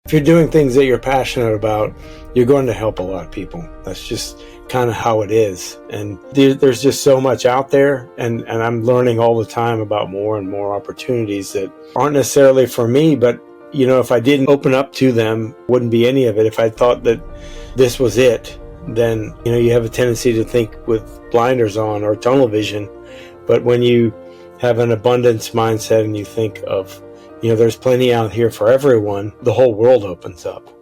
if you're doing things that you're passionate about, you're going to help a lot of people. That's just kind of how it is. And there's just so much out there, and I'm learning all the time about more and more opportunities that aren't necessarily for me, but if I didn't open up to them, wouldn't be any of it. If I thought that this was it, then you have a tendency to think with blinders on or tunnel vision. But when you have an abundance mindset and you think of there's plenty out here for everyone, the whole world opens up.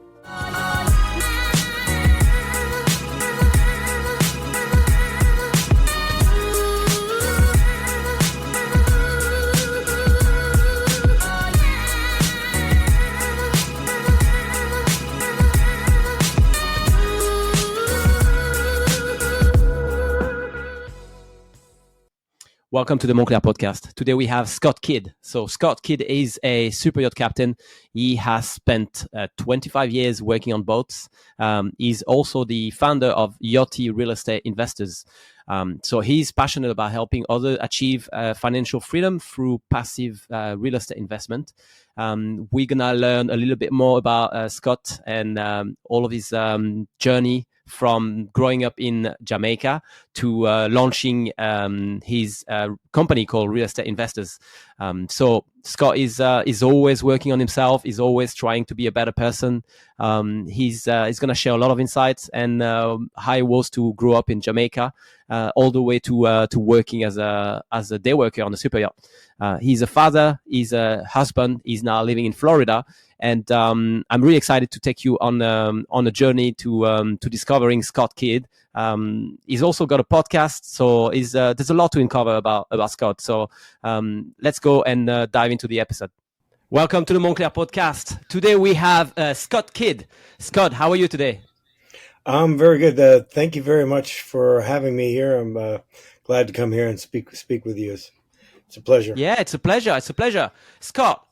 Welcome to the Montclair podcast. Today we have Scott Kidd. So Scott Kidd is a super yacht captain. He has spent 25 years working on boats. He's also the founder of Yachty Real Estate Investors. So he's passionate about helping others achieve financial freedom through passive real estate investment. We're going to learn a little bit more about Scott and all of his journey from growing up in Jamaica to launching his company called Real Estate Investors. So Scott is always working on himself. He's always trying to be a better person. He's going to share a lot of insights and how it was to grow up in Jamaica, all the way to working as a day worker on a super yacht. He's a father. He's a husband. He's now living in Florida. And I'm really excited to take you on a journey to discovering Scott Kidd. He's also got a podcast, so there's a lot to uncover about Scott. So let's go and dive into the episode. Welcome to the Montclair podcast. Today we have Scott Kidd. Scott, how are you today? I'm very good. Thank you very much for having me here. I'm glad to come here and speak with you. It's a pleasure. Yeah, it's a pleasure. It's a pleasure. Scott,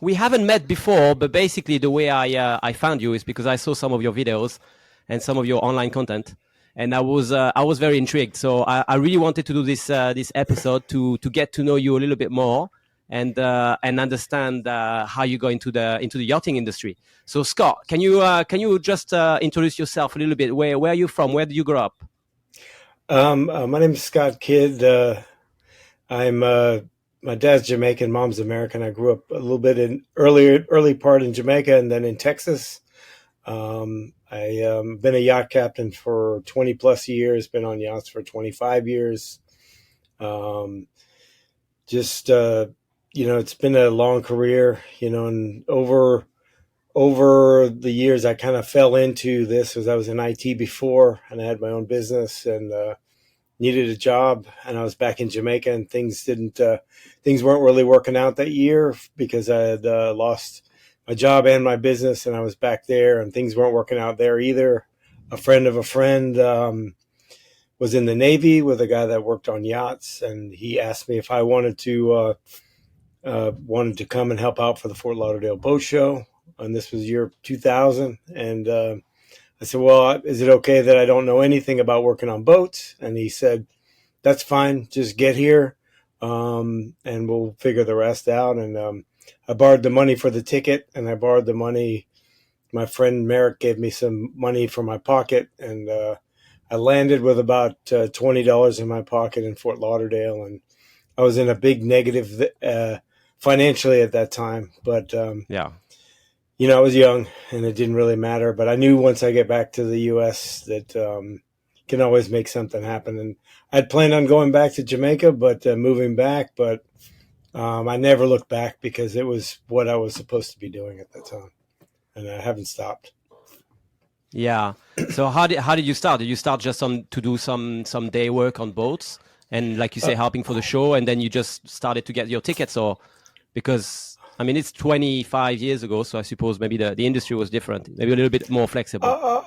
we haven't met before, but basically the way I found you is because I saw some of your videos and some of your online content, and I was very intrigued. So I really wanted to do this episode to get to know you a little bit more and understand how you go into the yachting industry. So Scott, can you just introduce yourself a little bit? Where are you from? Where did you grow up? My name is Scott Kidd. I'm my dad's Jamaican, mom's American. I grew up a little bit in early part in Jamaica and then in Texas. I've been a yacht captain for 20 plus years, been on yachts for 25 years. It's been a long career, and over the years, I kind of fell into this as I was in IT before, and I had my own business and needed a job, and I was back in Jamaica, and things weren't really working out that year because I had lost my job and my business, and I was back there, and things weren't working out there either. A friend of a friend was in the Navy with a guy that worked on yachts, and he asked me if I wanted to come and help out for the Fort Lauderdale Boat Show, and this was year 2000, and I said, well, is it okay that I don't know anything about working on boats? And he said, that's fine. Just get here, and we'll figure the rest out. And I borrowed the money for the ticket, and I borrowed the money. My friend Merrick gave me some money from my pocket, and I landed with about $20 in my pocket in Fort Lauderdale. And I was in a big negative financially at that time. But yeah. I was young and it didn't really matter, but I knew once I get back to the U.S. that can always make something happen. And I'd planned on going back to Jamaica, but moving back, but I never looked back because it was what I was supposed to be doing at that time, and I haven't stopped. Yeah. So how did you start? Did you start just to do some day work on boats and, like you say, helping for the show, and then you just started to get your tickets, or because? I mean, it's 25 years ago, so I suppose maybe the industry was different, maybe a little bit more flexible.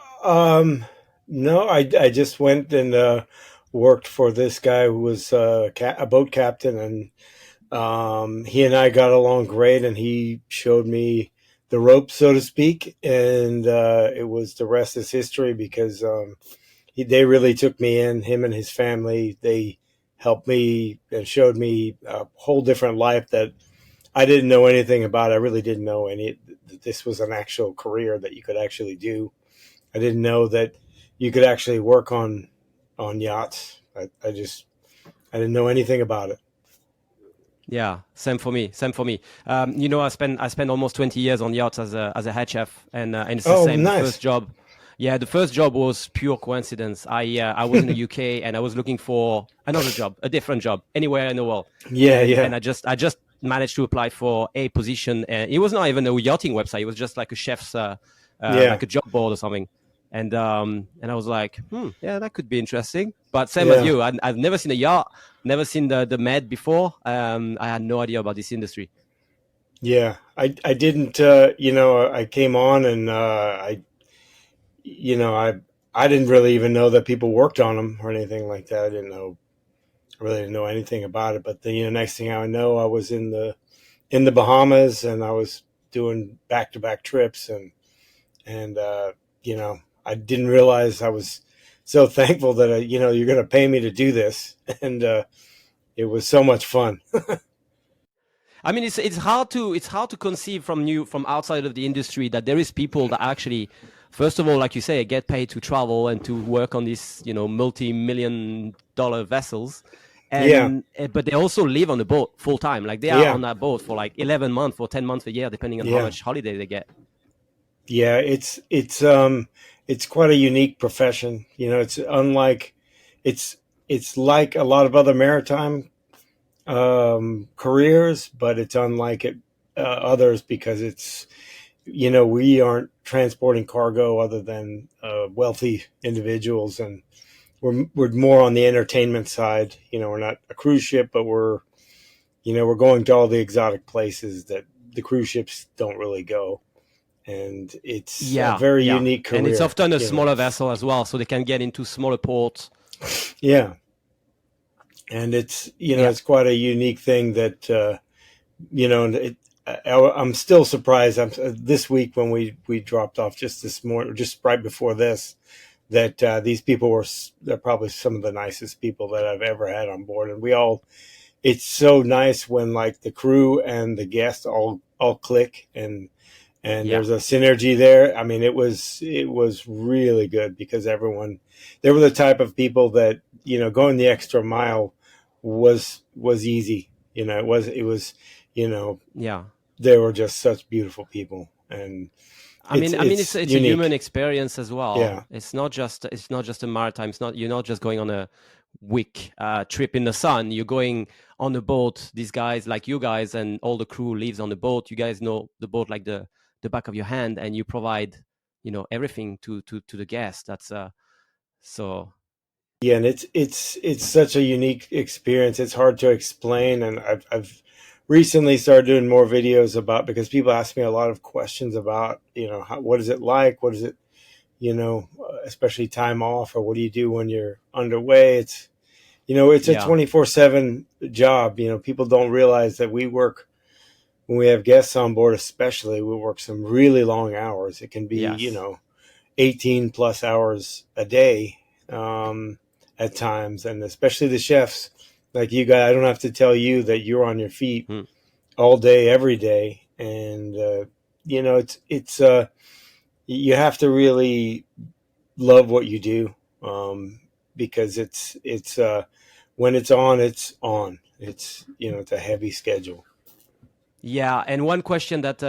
No, I just went and worked for this guy who was a boat captain, and he and I got along great, and he showed me the ropes, so to speak, and it was the rest is history because they really took me in, him and his family. They helped me and showed me a whole different life that I didn't know anything about it. I really didn't know any that this was an actual career that you could actually do. I didn't know that you could actually work on yachts. I didn't know anything about it. Yeah, same for me. Same for me. I spent almost 20 years on yachts as a head chef, and it's the Oh, same. The first nice. job, yeah, the first job was pure coincidence. I was in the UK and I was looking for another job, a different job, anywhere in the world, Yeah, and yeah, I just managed to apply for a position. And it was not even a yachting website. It was just like a chef's yeah, like a job board or something. And I was like, yeah, that could be interesting. But same as yeah. you, I've never seen a yacht, never seen the Med before. I had no idea about this industry. Yeah, I didn't. I came on and you know, I didn't really even know that people worked on them or anything like that. I didn't know. I really didn't know anything about it. But then, next thing I know, I was in the Bahamas and I was doing back to back trips and I didn't realize I was so thankful that you're going to pay me to do this, and it was so much fun. I mean, it's hard to conceive from outside of the industry that there is people that actually, first of all, like you say, get paid to travel and to work on these multi-million-dollar vessels, Yeah, and but they also live on the boat full time. Like they are yeah, on that boat for like 11 months or 10 months a year, depending on how yeah. much holiday they get. Yeah, it's quite a unique profession. It's unlike it's it's like a lot of other maritime careers, but it's unlike others because we aren't transporting cargo other than wealthy individuals, and we're more on the entertainment side. We're not a cruise ship, but we're going to all the exotic places that the cruise ships don't really go, and it's a Yeah, very yeah, unique and it's career. often a smaller vessel as well, so they can get into smaller ports. Yeah, and it's Yeah, it's quite a unique thing that it, I'm still surprised. This week when we dropped off just this morning, just right before this, that these people they're probably some of the nicest people that I've ever had on board, and we all. It's so nice when like the crew and the guests all click and yeah. there's a synergy there. I mean, it was really good because they were the type of people that going the extra mile was easy. It was you know Yeah. they were just such beautiful people, and I mean, it's it's it's a human unique. experience as well. Yeah, It's not just a maritime. It's not You're not just going on a week trip in the sun. You're going on a boat. These guys, like you guys, and all the crew lives on the boat. You guys know the boat like the back of your hand, and you provide everything to the guests. That's so yeah, and it's such a unique experience. It's hard to explain, and I've recently started doing more videos about because people ask me a lot of questions about what is it like, what is it especially time off, or what do you do when you're underway. It's a yeah. 24/7 job. People don't realize that we work when we have guests on board, especially we work some really long hours. It can be Yes. 18 plus hours a day at times, and especially the chefs like you guys. I don't have to tell you that you're on your feet Hmm. all day every day, and it's you have to really love what you do, because it's when it's on. It's a heavy schedule. Yeah, and one question that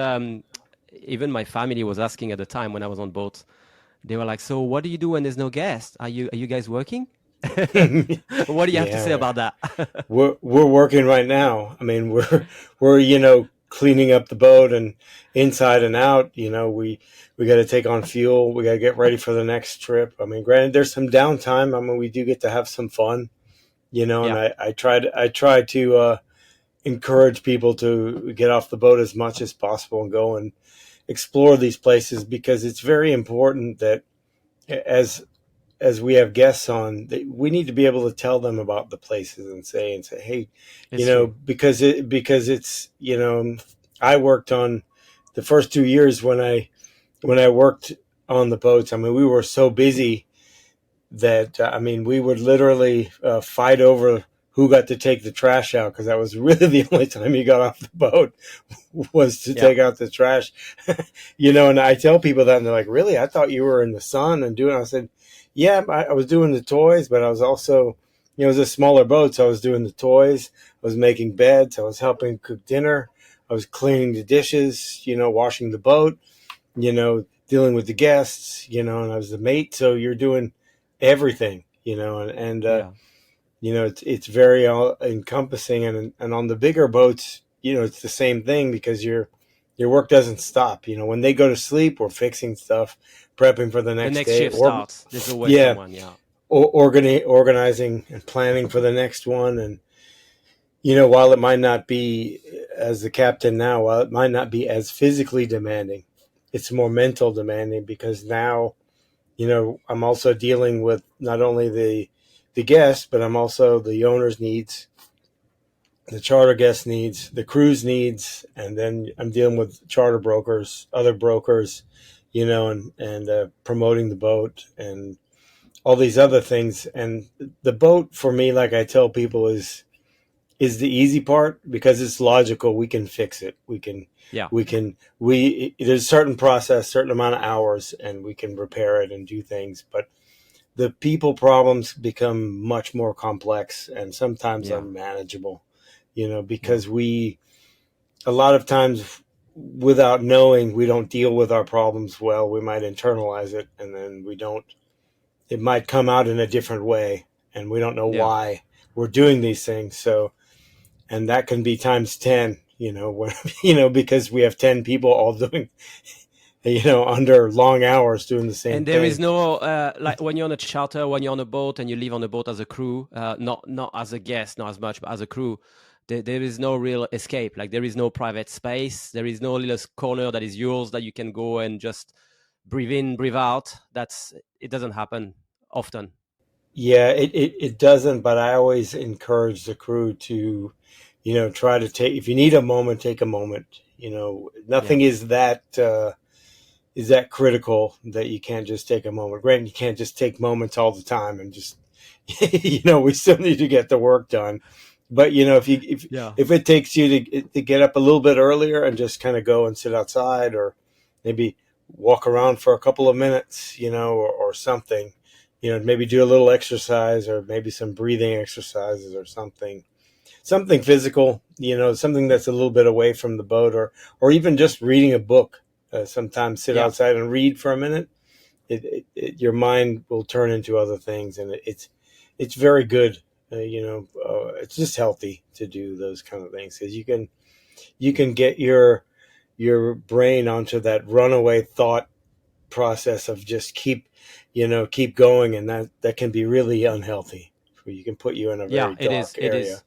even my family was asking at the time when I was on boat, they were like, "So, what do you do when there's no guest? Are you guys working?" What do you have to say Yeah, about that? we're working right now. I mean, we're cleaning up the boat and inside and out. We got to take on fuel. We got to get ready for the next trip. I mean, granted, there's some downtime. I mean, we do get to have some fun. And Yeah, I try to encourage people to get off the boat as much as possible and go and explore these places, because it's very important that as we have guests on, we need to be able to tell them about the places and say, hey, it's true. because it's I worked on the first 2 years when I worked on the boats. I mean, we were so busy that I mean, we would literally fight over who got to take the trash out, because that was really the only time you got off the boat was to Yeah. take out the trash. And I tell people that, and they're like, really? I thought you were in the sun and doing it. I said, yeah, I was doing the toys, but I was also, it was a smaller boat, so I was doing the toys. I was making beds. I was helping cook dinner. I was cleaning the dishes, washing the boat, dealing with the guests, and I was the mate. So you're doing everything, and Yeah. it's very encompassing, and on the bigger boats, it's the same thing, because your work doesn't stop. When they go to sleep, we're fixing stuff, prepping for the The next next day, shift or starts. There's always yeah, someone. Yeah. organizing and planning for the next one. And while it might not be, as the captain now, while it might not be as physically demanding, it's more mental demanding, because now I'm also dealing with not only the guests, but I'm also the owner's needs, the charter guest needs, the cruise needs, and then I'm dealing with charter brokers, other brokers, and promoting the boat and all these other things. And the boat for me, like I tell people, is the easy part, because it's logical. We can fix it. Yeah. We there's a certain process, certain amount of hours, and we can repair it and do things. But the people problems become much more complex and sometimes Yeah. unmanageable, Yeah. because a lot of times, without knowing, we don't deal with our problems well. We might internalize it, and then it might come out in a different way, and we don't know Yeah. why we're doing these things. So, and that can be times 10, when, because we have 10 people all doing, under long hours doing the same And there is thing. no like when you're on a charter, when you're on a boat and you live on a boat as a crew, not as a guest, not as much, but as a crew. There is no real escape. Like there is no private space. There is no little corner that is yours that you can go and just breathe in, breathe out. It doesn't happen often. Yeah, it doesn't, but I always encourage the crew to, try to take, if you need a moment, take a moment. Yeah. Nothing is that critical that you can't just take a moment. Granted, you can't just take moments all the time and just, we still need to get the work done. But Yeah. if it takes you to get up a little bit earlier and just kind of go and sit outside, or maybe walk around for a couple of minutes, or something, maybe do a little exercise, or maybe some breathing exercises, or something physical, something that's a little bit away from the boat, or even just reading a book. Sometimes sit Yeah. outside and read for a minute. Your mind will turn into other things, and it's very good. It's just healthy to do those kind of things, because you can Yeah. get your brain onto that runaway thought process of just keep going, and that can be really unhealthy. You can put you in a Yeah. very It is. dark It area. is.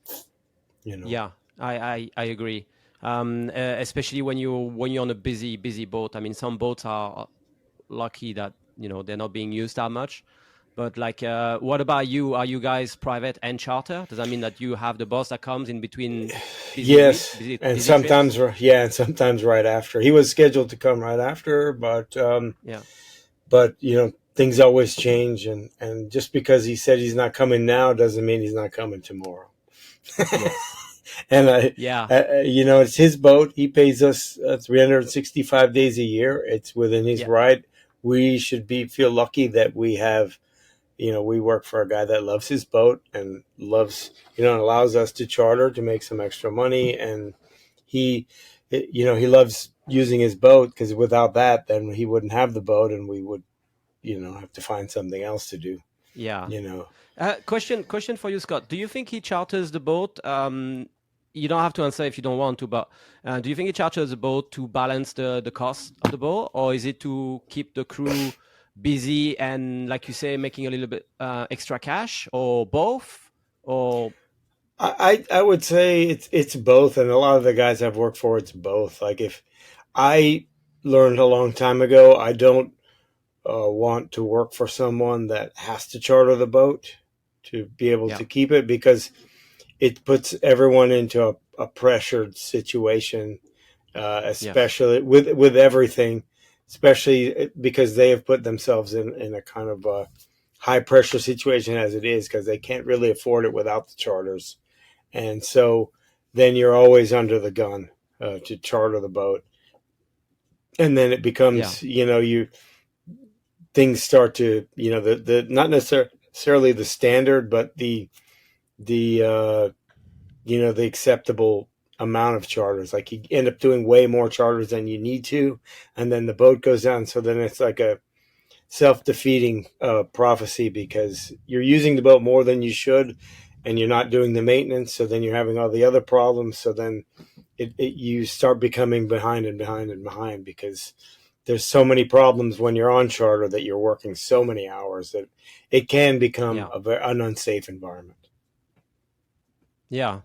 You know. Yeah. I agree. Especially when you're on a busy boat. I mean, some boats are lucky that they're not being used that much. But like, what about you? Are you guys private and charter? Does that mean that you have the boss that comes in between Yes, and busy trips? sometimes right after. He was scheduled to come right after, Yeah. but things always change, and just because he said he's not coming now doesn't mean he's not coming tomorrow. Yes. And Yeah. it's his boat. He pays us 365 days a year. It's within his Yeah. right. We should feel lucky that we work for a guy that loves his boat and loves, and allows us to charter to make some extra money. And he, he loves using his boat, because without that, then he wouldn't have the boat, and we would, have to find something else to do, Yeah. you know. Question for you, Scott. Do you think he charters the boat? You don't have to answer if you don't want to, but do you think he charters the boat to balance the cost of the boat, or is it to keep the crew busy and, like you say, making a little bit extra cash, or both? Or I would say it's both, and a lot of the guys I've worked for, it's both. Like, if I learned a long time ago, I don't want to work for someone that has to charter the boat to be able yeah, to keep it, because it puts everyone into a pressured situation, yes, especially with everything, especially because they have put themselves in a kind of high pressure situation as it is, because they can't really afford it without the charters. And so then you're always under the gun to charter the boat. And then it Yeah, becomes, you things start to, the not necessarily the standard, but the the acceptable amount of charters. Like you end up doing way more charters than you need to, and then the boat goes down. So then it's like a self-defeating prophecy, because you're using the boat more than you should, and you're not doing the maintenance. So then you're having all the other problems. So then you start becoming behind and behind and behind, because there's so many problems when you're on charter that you're working so many hours that it can become yeah, an unsafe environment. yeah,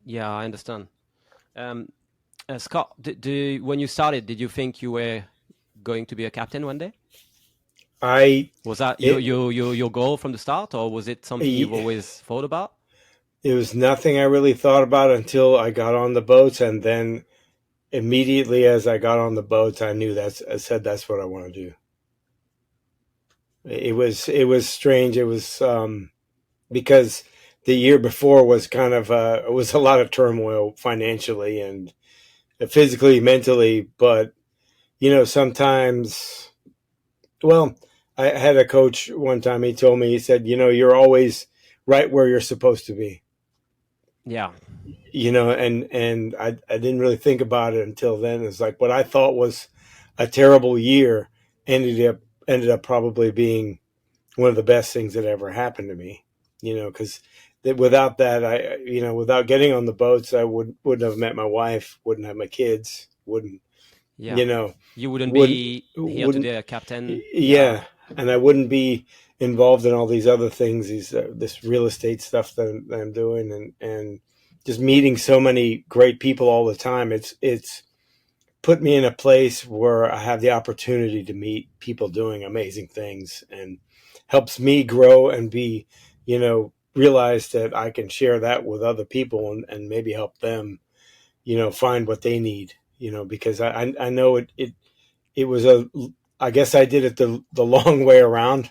yeah. I understand. Um, Scott, when you started, did you think you were going to be a captain one day? I Was that it your goal from the start, or was it something you've it always thought about? was nothing I really thought about until I got on the boats, and then immediately as I got on the boats, I said that's what I want to do. It was strange. It was because the year before was kind of it was a lot of turmoil financially and physically, mentally, but sometimes, well, I had a coach one time. He told me, he said, you're always right where you're supposed to be. Yeah, And I didn't really think about it until then. It's like what I thought was a terrible year ended up probably being one of the best things that ever happened to me. Because without that, without getting on the boats, I wouldn't have met my wife, wouldn't have my kids, wouldn't yeah. you know You wouldn't wouldn't be here wouldn't today, a captain. Yeah, yeah, and I wouldn't be involved in all these other things, these this real estate stuff that I'm doing, and just meeting so many great people all the time. It's put me in a place where I have the opportunity to meet people doing amazing things, and helps me grow and be, realize that I can share that with other people, and maybe help them, find what they need, because I know it was I guess I did it the long way around,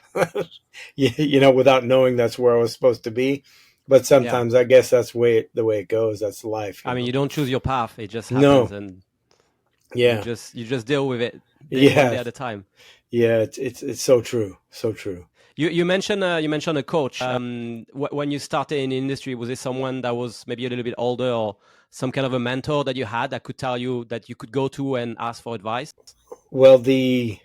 without knowing that's where I was supposed to be. But yeah. sometimes I guess that's the way it goes. That's life, I mean, you don't choose your path; it just happens, No, and yeah, you just deal with it one day yeah, at a time. yeah. It's so true, so true. You mentioned a coach. When you started in the industry, was it someone that was maybe a little bit older, or some kind of a mentor that you had that could tell you that you could go to and ask for advice? Well, the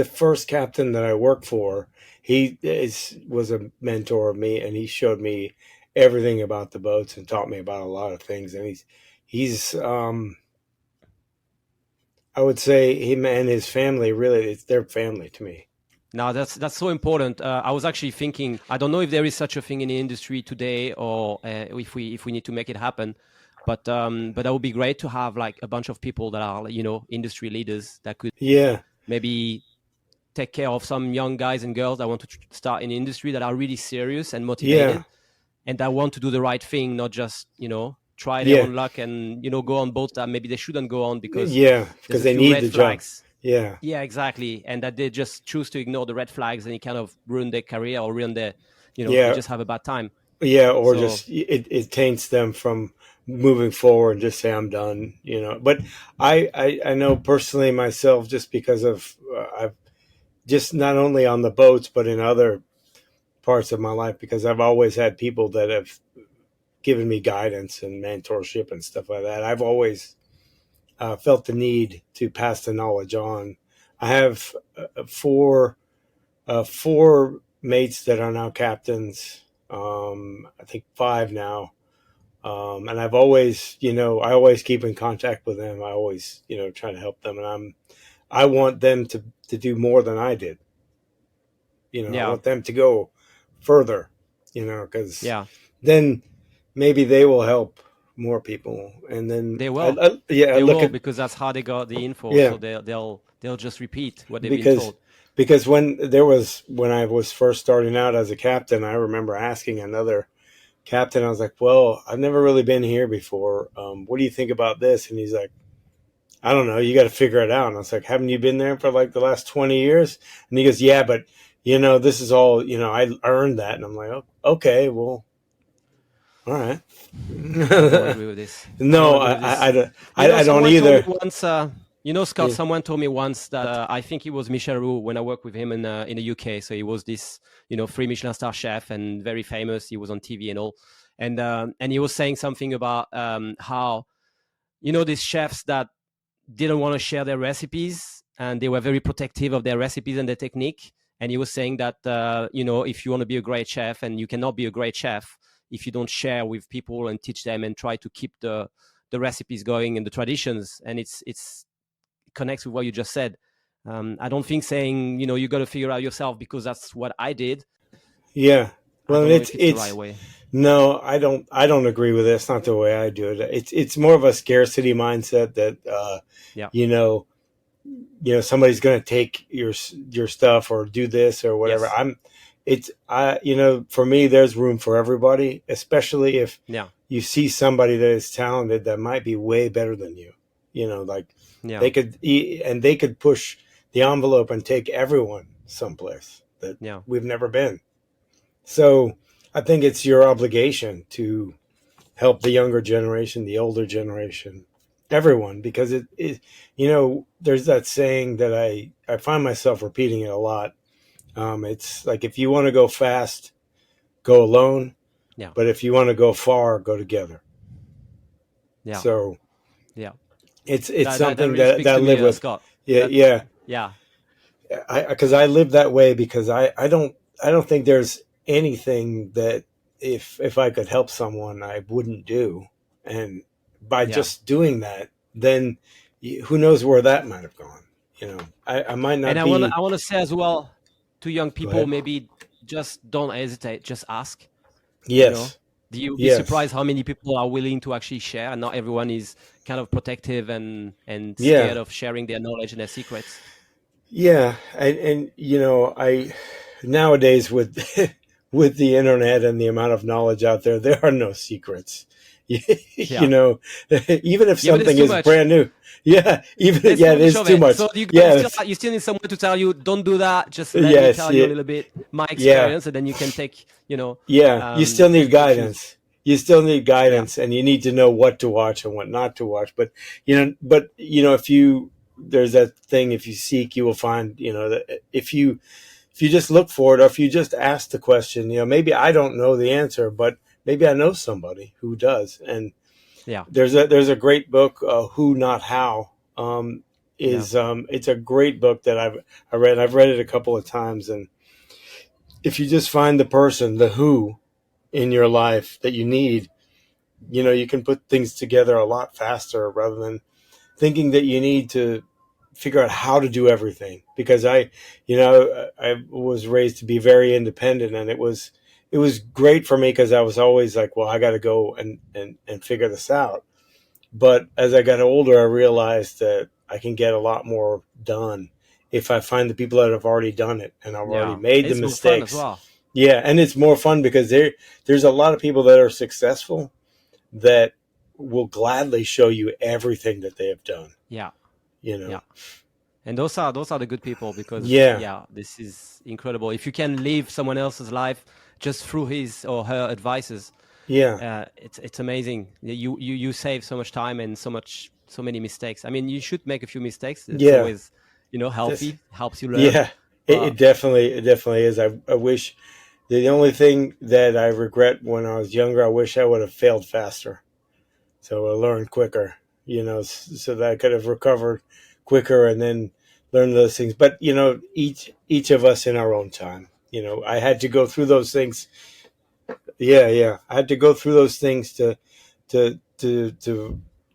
first captain that I worked for, was a mentor of me, and he showed me everything about the boats and taught me about a lot of things. And he's I would say him and his family, really, it's their family to me. Now that's so important. I was actually thinking. I don't know if there is such a thing in the industry today, or if we need to make it happen. But that would be great to have like a bunch of people that are industry leaders that could Yeah, maybe take care of some young guys and girls that want to start in the industry, that are really serious and yeah, motivated, and that want to do the right thing, not just try their yeah, own luck and go on boats that maybe they shouldn't go on because yeah, there's because a they few need red the job. flags. Yeah, Yeah, exactly. And that they just choose to ignore the red flags, and it kind of ruin their career, or ruin their, they yeah, just have a bad time. yeah, or So just it taints them from moving forward and just say I'm done. But I know personally myself, just because of I've just not only on the boats but in other parts of my life, because I've always had people that have given me guidance and mentorship and stuff like that. I've always felt the need to pass the knowledge on. I have four mates that are now captains. I think five now. And I've always, I always keep in contact with them. I always, try to help them, and I want them to do more than I did. I yeah, want them to go further, because yeah, then maybe they will help more people. And then they will, yeah, I they look will, at, because that's how they got the info. yeah, So they'll just repeat what they've been because told. when I was first starting out as a captain, I remember asking another captain. I was like, "Well, I've never really been here before. What do you think about this?" And he's like, "I don't know. You got to figure it out." And I was like, "Haven't you been there for like the last 20 years?" And he goes, "Yeah, but this is all, I earned that. And I'm like, oh, okay, well, all right. I don't agree with this. I don't No, agree with this. I don't Someone told me either. once. Scott. Yeah. Someone told me once that I think it was Michel Roux when I worked with him in the UK. So he was this, free Michelin star chef and very famous. He was on TV and all, and he was saying something about how these chefs that didn't want to share their recipes and they were very protective of their recipes and their technique. And he was saying that if you want to be a great chef, and you cannot be a great chef if you don't share with people and teach them and try to keep the recipes going and the traditions. And it connects with what you just said. I don't think saying you got to figure out yourself, because that's what I did. Yeah. I Well, don't know it's if it's the right it's way. no, I don't agree with it. It's not the way I do it. It's more of a scarcity mindset that Yeah. you know, somebody's going to take your stuff or do this or whatever. Yes. For me, there's room for everybody, especially if Yeah. you see somebody that is talented that might be way better than you. Like Yeah. they could push the envelope and take everyone someplace that Yeah. we've never been. So I think it's your obligation to help the younger generation, the older generation, everyone, because there's that saying that I find myself repeating it a lot. It's like, if you want to go fast, go alone, Yeah. but if you want to go far, go together. Yeah. So Yeah. it's That something really that speaks I to me, live with. Scott. Yeah, That yeah. Yeah. Because I live that way, because I don't think there's anything that if I could help someone I wouldn't do, and by Yeah. just doing that, then who knows where that might have gone. I might And not I want to be. I want to say as well to young Go people, ahead. maybe just don't hesitate, just ask. You know, Yes, you'll be yes, surprised how many people are willing to actually share, and not everyone is kind of protective and yeah, scared of sharing their knowledge and their secrets. yeah, and I nowadays with with the internet and the amount of knowledge out there, there are no secrets. you Yeah. know, even if Yeah, but there's something too is much. brand new, yeah, even There's yeah, too it much is of too it. much. So Yeah, you still need someone to tell you, don't do that. Just let me yes, tell you a yeah, little bit my yeah, experience, and then you can take, yeah. You still need conclusions. guidance. You still need Yeah. guidance, and you need to know what to watch and what not to watch. But if you there's that thing, if you seek, you will find. That if you just look for it, or if you just ask the question, maybe I don't know the answer, but maybe I know somebody who does. And Yeah. there's a great book, Who Not How. Yeah. Is It's a great book that I've read it a couple of times. And if you just find the person, the who in your life that you need, you can put things together a lot faster, rather than thinking that you need to figure out how to do everything. Because I was raised to be very independent, and it was great for me, because I was always like, well, I got to go and figure this out. But as I got older, I realized that I can get a lot more done if I find the people that have already done it and have already Yeah. made the It's more fun as mistakes. well. Yeah, and it's more fun, because there's a lot of people that are successful that will gladly show you everything that they have done. Yeah. You Yeah. know, And those are the good people, because yeah, yeah, this is incredible. If you can live someone else's life just through his or her advices, yeah, it's amazing. You save so much time and so many mistakes. I mean, you should make a few mistakes. It's yeah. always This, healthy, helps you learn. yeah. It But definitely is. I wish the only thing that I regret when I was younger, I wish I would have failed faster, so I learned quicker. So that I could have recovered quicker and then learn those things. But each of us in our own time. I had to go through those things. Yeah, yeah. I had to go through those things to to to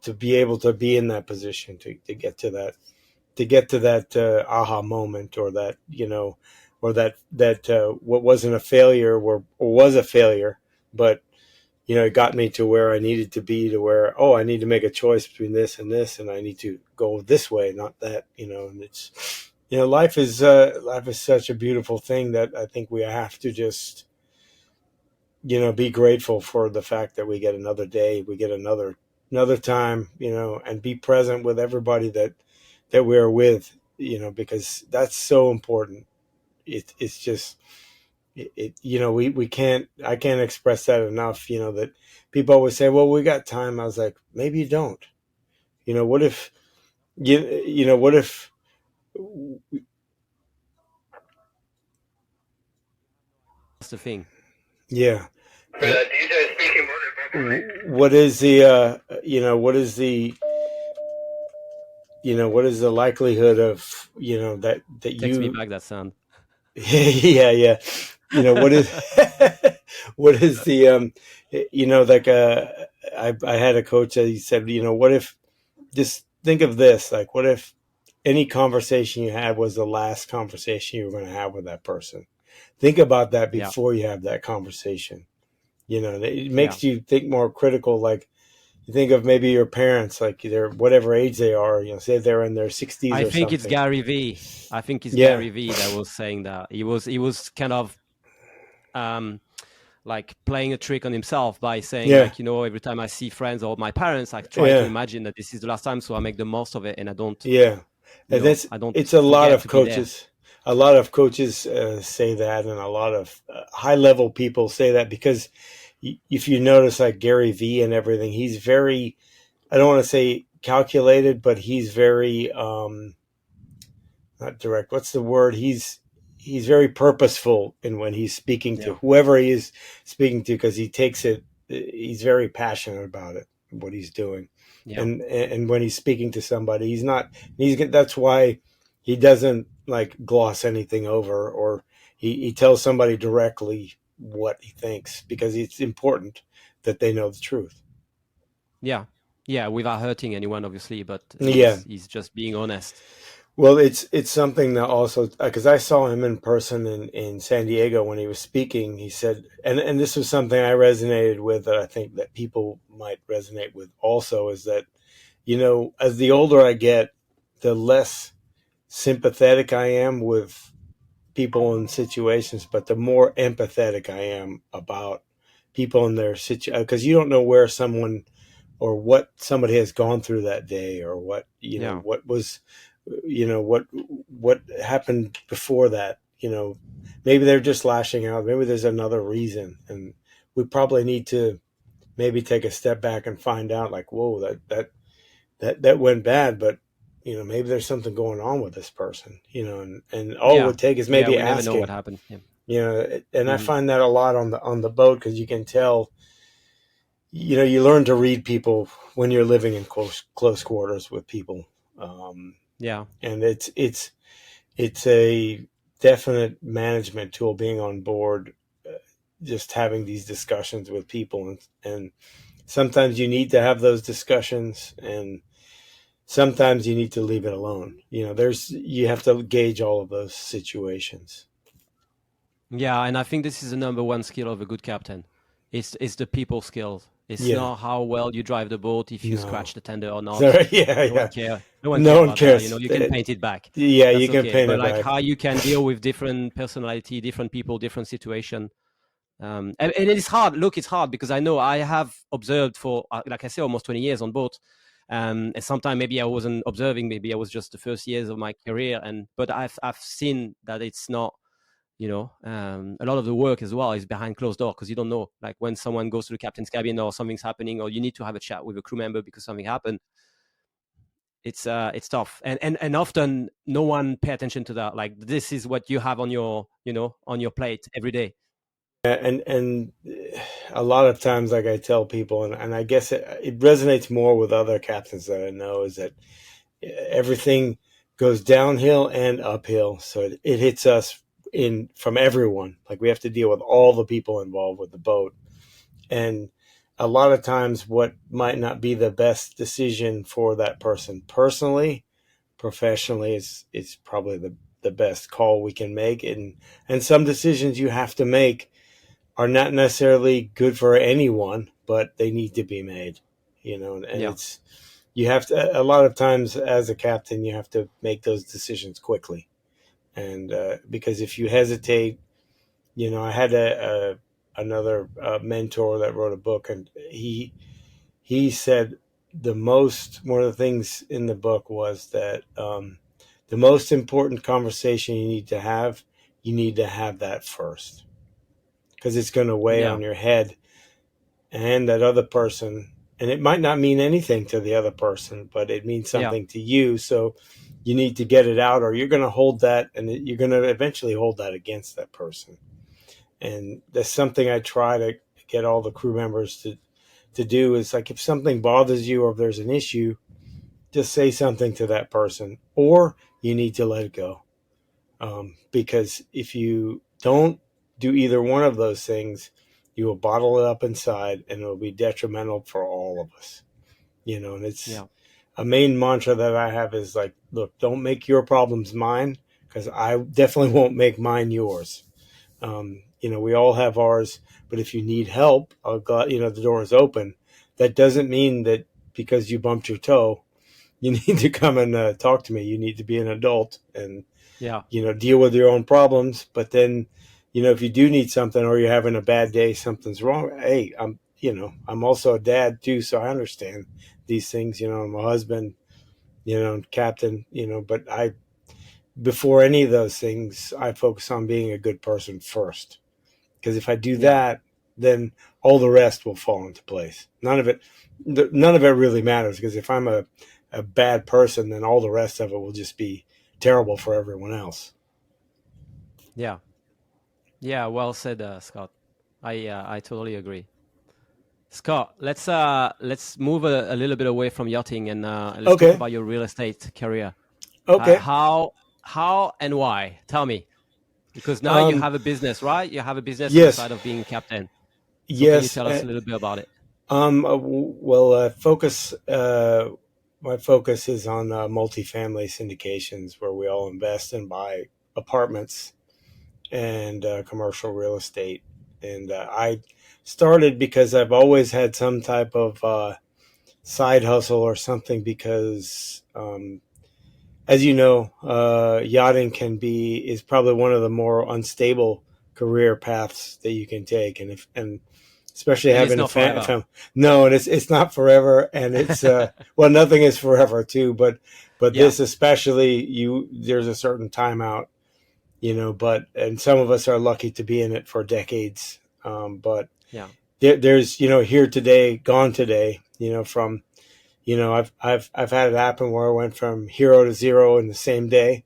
to be able to be in that position, to get to that aha moment, or that or that what wasn't a failure, or was a failure, but it got me to where I needed to be, to where, oh, I need to make a choice between this and this, and I need to go this way, not that. And it's life is such a beautiful thing that I think we have to just be grateful for the fact that we get another day, we get another time, and be present with everybody that we're with, because that's so important. it's just we can't I can't express that enough. That people always say, well, we got time. I was like, maybe you don't. What if what if That's the thing. yeah. What is the what is the likelihood of that Takes me you back that sound. yeah, yeah. What is what is the like I had a coach that he said, what if, just think of this, like, what if any conversation you had was the last conversation you were going to have with that person? Think about that Yeah, before you have that conversation. It yeah. makes you think more critical. Like, you think of maybe your parents, like they're whatever age they are, say they're in their 60s I or think it's something. Gary V. I think it's Yeah, Gary V that was saying that. He was kind of um like playing a trick on himself by saying yeah, like, every time I see friends or my parents, I try to yeah. imagine that this is the last time, so I make the most of it, and I don't, Yeah, and that's I don't it's a lot forget of to be there. coaches. A lot of coaches say that, and a lot of high level people say that because if you notice, like Gary V and everything, he's very, I don't want to say calculated, but he's very not direct. What's the word? He's very purposeful in when he's speaking to Yeah, whoever he is speaking to, because he takes it. He's very passionate about it, what he's doing, yeah, and when he's speaking to somebody, he's not. That's why he doesn't like gloss anything over, or he tells somebody directly what he thinks, because it's important that they know the truth. yeah, yeah. Without hurting anyone, obviously, but Yeah. he's just being honest. Well, it's something that also, because I saw him in person in San Diego when he was speaking. He said, and this was something I resonated with, that I think that people might resonate with also, is that, as the older I get, the less sympathetic I am with people and situations, but the more empathetic I am about people and their situation, because you don't know where someone or what somebody has gone through that day, or what Yeah, what was what happened before that. Maybe they're just lashing out, maybe there's another reason, and we probably need to maybe take a step back and find out, like, whoa, that went bad, but maybe there's something going on with this person, and all it yeah, would take is yeah. maybe We never know what asking. happened. Yeah. And I Hmm. find that a lot on the boat, because you can tell, you learn to read people when you're living in close quarters with people. um, Yeah, and it's a definite management tool, being on board, just having these discussions with people, and sometimes you need to have those discussions, and sometimes you need to leave it alone. You have to gauge all of those situations. yeah. And I think this is the number one skill of a good captain. It's the people skills. It's Yeah. not how well you drive the boat, if you No. scratch the tender or not. Sorry. Yeah, No one yeah. care. No one care No one about that. cares. You can paint it back. Yeah, you That's can okay. paint But it like back. how you can deal with different personality, different people, different situation. And it is hard. Look, it's hard because I know I have observed for, like I say, almost 20 years on boat. And sometimes maybe I wasn't observing. Maybe I was just the first years of my career. But I've seen that it's not. A lot of the work as well is behind closed door, because you don't know, like when someone goes to the captain's cabin or something's happening, or you need to have a chat with a crew member because something happened. It's tough, and often no one pay attention to that. Like, this is what you have on your on your plate every day. And a lot of times, like I tell people, and I guess it resonates more with other captains that I know, is that everything goes downhill and uphill, so it hits us in from everyone. Like, we have to deal with all the people involved with the boat, and a lot of times what might not be the best decision for that person personally, professionally, is probably the best call we can make. And some decisions you have to make are not necessarily good for anyone, but they need to be made. And Yeah, it's, you have to, a lot of times as a captain, you have to make those decisions quickly. And because if you hesitate, I had another mentor that wrote a book, and he said one of the things in the book was that the most important conversation you need to have, you need to have that first, because it's going to weigh Yeah. on your head and that other person. And it might not mean anything to the other person, but it means Yeah. something to you. So you need to get it out, or you're going to hold that, and you're going to eventually hold that against that person. And that's something I try to get all the crew members to do, is like, if something bothers you or if there's an issue, just say something to that person, or you need to let it go. Because if you don't do either one of those things, you will bottle it up inside, and it will be detrimental for all of us. And it's Yeah. a main mantra that I have is like, look, don't make your problems mine, because I definitely won't make mine yours. We all have ours, but if you need help, the door is open. That doesn't mean that because you bumped your toe, you need to come and talk to me. You need to be an adult and, Yeah. deal with your own problems. But then, if you do need something, or you're having a bad day, something's wrong. Hey, I'm also a dad too, so I understand these things. I'm a husband, captain, but before any of those things, I focus on being a good person first. Because if I do Yeah. that, then all the rest will fall into place. None of it really matters, because if I'm a bad person, then all the rest of it will just be terrible for everyone else. Yeah. Yeah. Well said, Scott. I totally agree. Scott, let's move a little bit away from yachting, and let's talk Okay. about your real estate career. Okay. How and why? Tell me, because now you Um, have a business, right? You have a business on the yes. side of being captain. So can you Yes. tell us a little bit about it? Well, my focus is on multifamily syndications, where we all invest and buy apartments and commercial real estate. And I started because I've always had some type of side hustle or something, because, as you know, yachting is probably one of the more unstable career paths that you can take. And especially And it's having not forever. no, and it's not forever. And it's, well, nothing is forever too, but Yeah. this, especially, there's a certain timeout, but, and some of us are lucky to be in it for decades. But Yeah. there's, here today, gone today, from, I've had it happen where I went from hero to zero in the same day.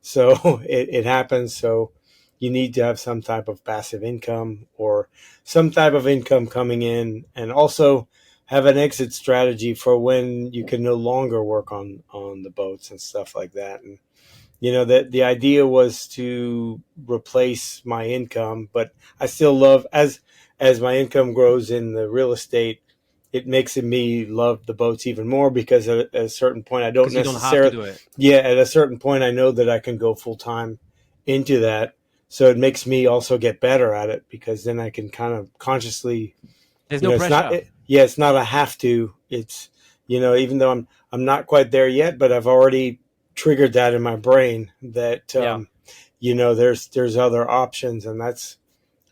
So it happens. So you need to have some type of passive income, or some type of income coming in, and also have an exit strategy for when you can no longer work on the boats and stuff like that. And that the idea was to replace my income, but I still love, as my income grows in the real estate, it makes me love the boats even more, because at a certain point I don't Because you don't have to necessarily, do it. yeah, at a certain point I know that I can go full time into that. So it makes me also get better at it, because then I can kind of consciously, There's no it's not, pressure. yeah, it's not a have to. It's, even though I'm not quite there yet, but I've already triggered that in my brain, that, Yeah. there's other options. And that's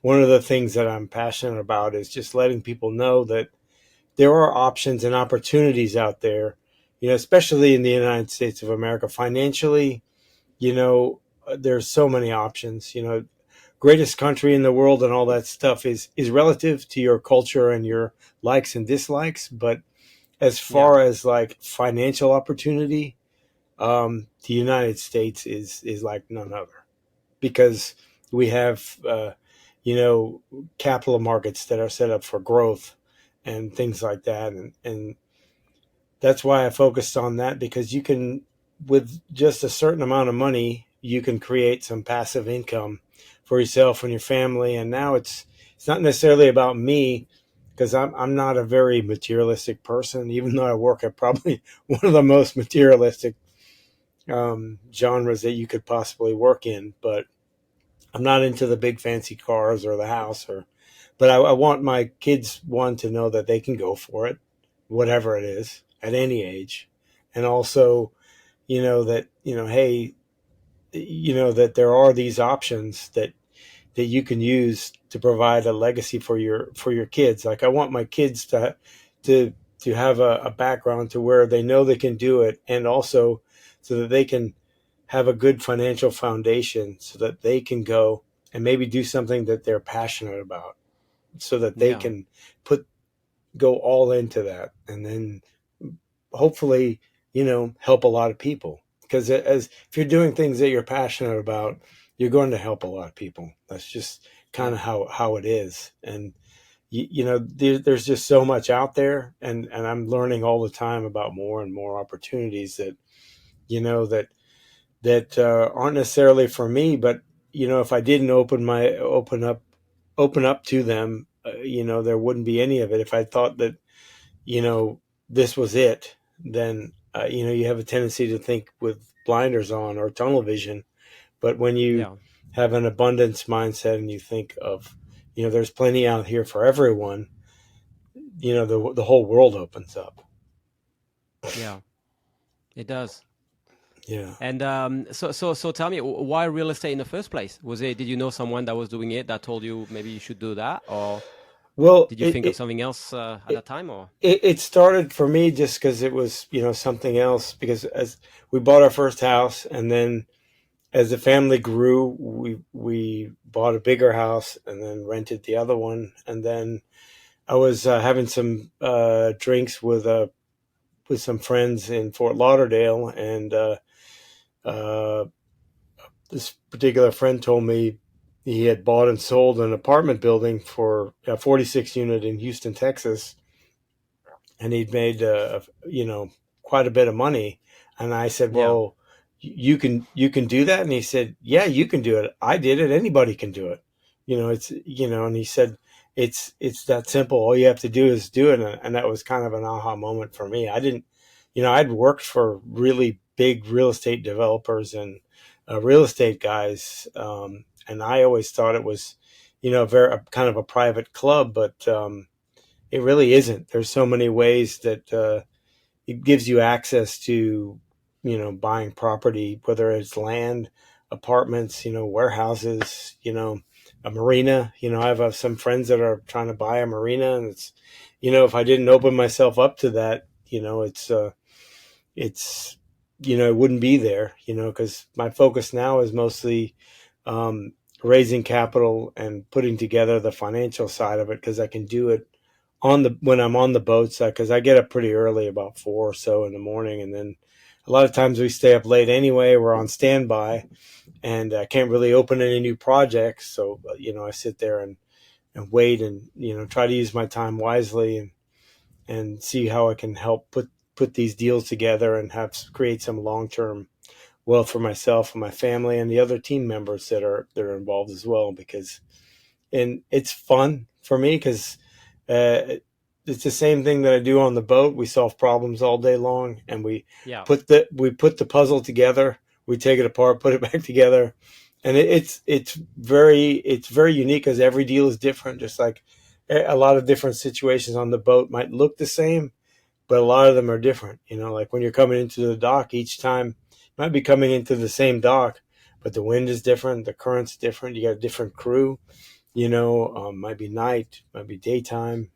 one of the things that I'm passionate about, is just letting people know that there are options and opportunities out there, especially in the United States of America. Financially, there's so many options. Greatest country in the world and all that stuff is relative to your culture and your likes and dislikes. But as Yeah. far as like financial opportunity, the United States is like none other, because we have, capital markets that are set up for growth and things like that. And that's why I focused on that, because you can, with just a certain amount of money, you can create some passive income for yourself and your family. And now it's not necessarily about me, because I'm not a very materialistic person, even though I work at probably one of the most materialistic genres that you could possibly work in. But I'm not into the big fancy cars or the house, but I want my kids, one, to know that they can go for it, whatever it is, at any age. And also, that, hey, that there are these options that you can use to provide a legacy for your kids. Like, I want my kids to have a background to where they know they can do it, and also so that they can have a good financial foundation so that they can go and maybe do something that they're passionate about, so that they Yeah. can put go all into that, and then hopefully, help a lot of people. Because as if you're doing things that you're passionate about, you're going to help a lot of people. That's just kind Yeah. of how it is. And there's just so much out there, and I'm learning all the time about more and more opportunities that aren't necessarily for me, but if I didn't open up to them, there wouldn't be any of it. If I thought that you know this was it, then you have a tendency to think with blinders on or tunnel vision. But when you Yeah. have an abundance mindset and you think of there's plenty out here for everyone, the whole world opens up. Yeah. It does. Yeah. And so tell me, why real estate in the first place? Was it, did you know someone that was doing it that told you maybe you should do that, or Well, did you think of something else at it that time, or? it started for me just because it was something else, because as we bought our first house, and then as the family grew, we bought a bigger house and then rented the other one. And then I was having some drinks with some friends in Fort Lauderdale, and uh, this particular friend told me he had bought and sold an apartment building for a 46 unit in Houston, Texas, and he'd made quite a bit of money. And I said, Yeah. well, you can do that. And he said, yeah, you can do it. I did it. Anybody can do it. It's and he said, it's that simple. All you have to do is do it. And that was kind of an aha moment for me. I didn't, I'd worked for really big real estate developers and real estate guys, and I always thought it was very kind of a private club. But it really isn't. There's so many ways that it gives you access to, buying property, whether it's land, apartments, warehouses, a marina. I have some friends that are trying to buy a marina, and it's, if I didn't open myself up to that, it's, it wouldn't be there, because my focus now is mostly um, raising capital and putting together the financial side of it, because I can do it when I'm on the boats, because I get up pretty early, about 4 or so in the morning, and then a lot of times we stay up late anyway. We're on standby, and I can't really open any new projects, so I sit there and wait, and try to use my time wisely, and see how I can help put these deals together and have create some long term wealth for myself and my family and the other team members that are involved as well. Because and it's fun for me, because uh, it's the same thing that I do on the boat. We solve problems all day long, and Yeah. we put the puzzle together. We take it apart, put it back together, and it's very unique, because every deal is different. Just like a lot of different situations on the boat might look the same, but a lot of them are different. Like when you're coming into the dock, each time you might be coming into the same dock, but the wind is different, the current's different. You got a different crew. Might be night, might be daytime.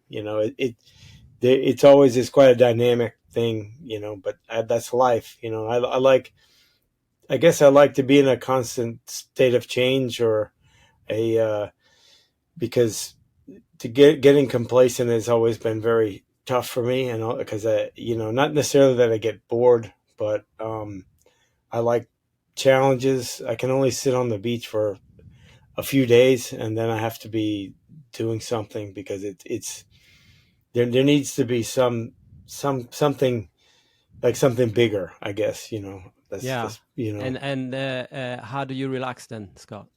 It's always is quite a dynamic thing. But that's life. I guess I like to be in a constant state of change, or a because getting complacent has always been very tough for me, and because not necessarily that I get bored, but I like challenges. I can only sit on the beach for a few days, and then I have to be doing something, because it's there needs to be something, like something bigger, I guess. That's Yeah. just And how do you relax then, Scott?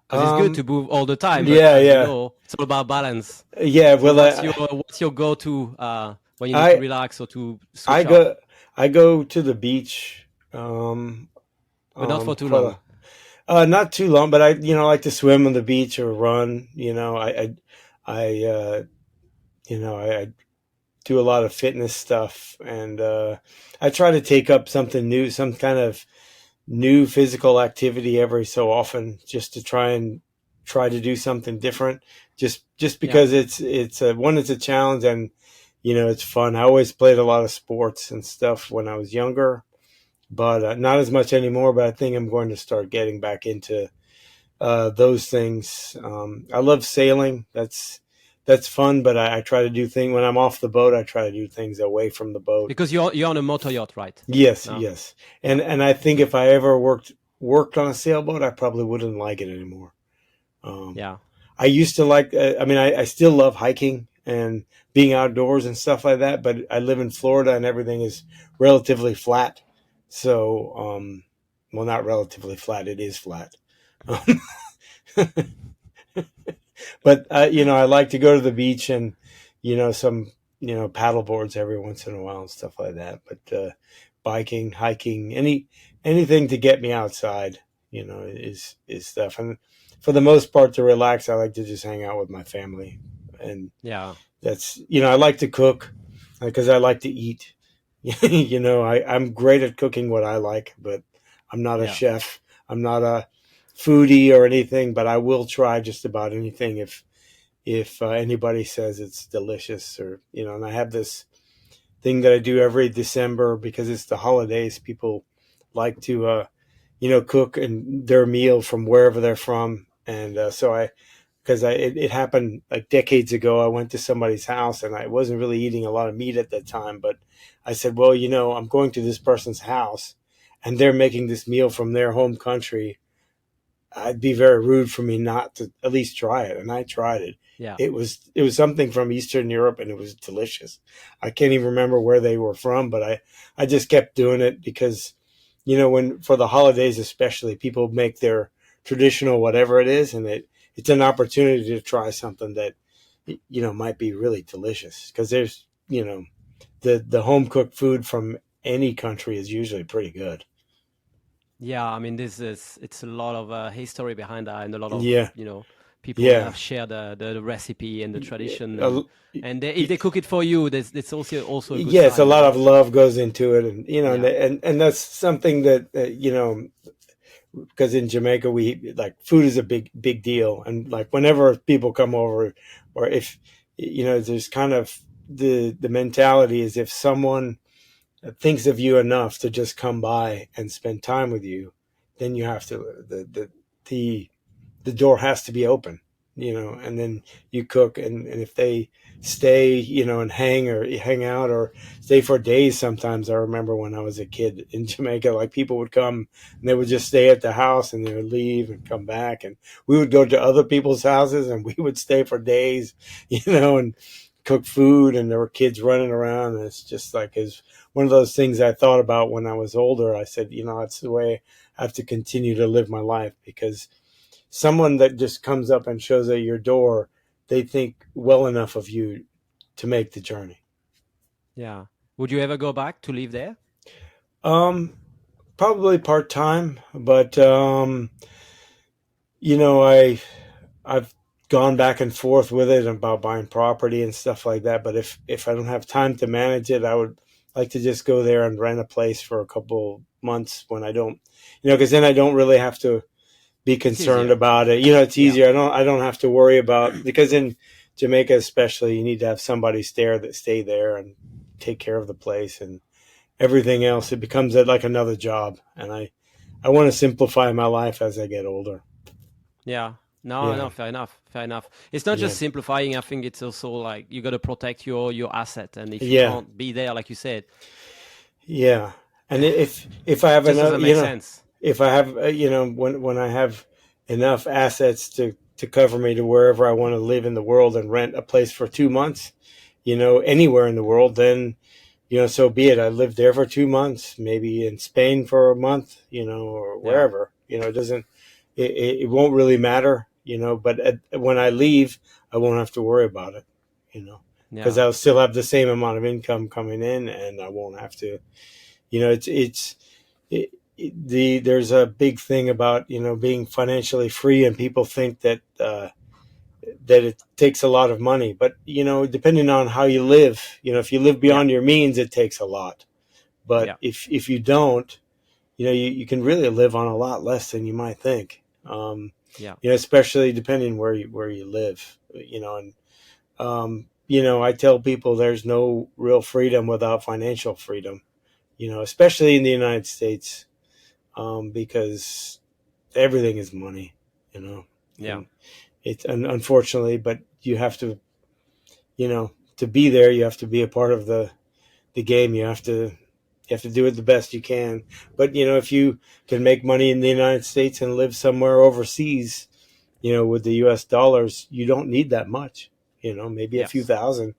Because it's good um to move all the time, but yeah, as we yeah, know, it's all about balance. yeah. So Well, what's your go-to when you need to I relax or to I switch off, go I go to the beach, but not for too quite long? a not too long, but I like to swim on the beach or run. I I do a lot of fitness stuff, and I try to take up something new, some kind of new physical activity every so often, just to try to do something different. Just Yeah. because it's a challenge, and it's fun. I always played a lot of sports and stuff when I was younger, but not as much anymore. But I think I'm going to start getting back into those things. I love sailing. That's fun, but I try to do things when I'm off the boat. I try to do things away from the boat. Because you're on a motor yacht, right? Yes, No. yes, Yeah. and I think if I ever worked on a sailboat, I probably wouldn't like it anymore. Um, Yeah. I used to like. I mean, I still love hiking and being outdoors and stuff like that. But I live in Florida, and everything is relatively flat. So, well, not relatively flat. It is flat. But I like to go to the beach and some paddle boards every once in a while and stuff like that. But biking, hiking, anything to get me outside, is stuff. And for the most part, to relax, I like to just hang out with my family, and Yeah. that's I like to cook because I like to eat. I'm great at cooking what I like, but I'm not a Yeah. chef. I'm not a foodie or anything, but I will try just about anything if anybody says it's delicious, or and I have this thing that I do every December because it's the holidays. People like to cook and their meal from wherever they're from, and so I because it happened like decades ago. I went to somebody's house and I wasn't really eating a lot of meat at that time, but I said, well, I'm going to this person's house and they're making this meal from their home country. I'd be very rude for me not to at least try it. And I tried it. Yeah. It was something from Eastern Europe and it was delicious. I can't even remember where they were from, but I just kept doing it because, when for the holidays especially, people make their traditional whatever it is, and it's an opportunity to try something that might be really delicious because there's the home cooked food from any country is usually pretty good. Yeah, I mean, it's a lot of history behind that, and a lot of Yeah, people that yeah, have shared the recipe and the yeah. tradition, and if they cook it for you, there's also a good Yes, a sign, lot right? of love goes into it, and Yeah, and that's something that because in Jamaica we like food is a big deal, and like whenever people come over, or if there's kind of the mentality is if someone thinks of you enough to just come by and spend time with you, then you have to the the door has to be open, and then you cook, and if they stay, and hang out or stay for days. Sometimes I remember when I was a kid in Jamaica, like people would come and they would just stay at the house and they would leave and come back, and we would go to other people's houses and we would stay for days, and cook food, and there were kids running around, and it's just like is one of those things I thought about when I was older. I said, it's the way I have to continue to live my life, because someone that just comes up and shows at your door, they think well enough of you to make the journey. yeah. Would you ever go back to live there? Um, Probably part time, but I've gone back and forth with it about buying property and stuff like that. But if I don't have time to manage it, I would like to just go there and rent a place for a couple months when I don't, because then I don't really have to be It's concerned easier. about it. It's Yeah, easier. I don't have to worry about, because in Jamaica especially, you need to have somebody stay there and take care of the place and everything else. It becomes like another job, and I want to simplify my life as I get older. yeah. No, Yeah, no, fair enough, fair enough. It's not yeah, just simplifying. I think it's also like you got to protect your asset, and if you yeah, can't be there, like you said, yeah. And if I it have just enough, doesn't make sense. if I have when I have enough assets to cover me to wherever I want to live in the world and rent a place for 2 months, anywhere in the world, then so be it. I lived there for 2 months, maybe in Spain for a month, or Yeah, wherever. It doesn't, it won't really matter, But when I leave, I won't have to worry about it, because yeah, I'll still have the same amount of income coming in, and I won't have to, it, there's a big thing about being financially free, and people think that it takes a lot of money, but depending on how you live, if you live yeah, beyond your means, it takes a lot. But yeah, if you don't, you can really live on a lot less than you might think. yeah, Especially depending where you live. And I tell people there's no real freedom without financial freedom, especially in the United States, because everything is money, Yeah. and it's unfortunately, but you have to, to be there, you have to be a part of the game. You have to do it the best you can. But if you can make money in the United States and live somewhere overseas, with the U.S. dollars, you don't need that much. Maybe a few Yes. thousand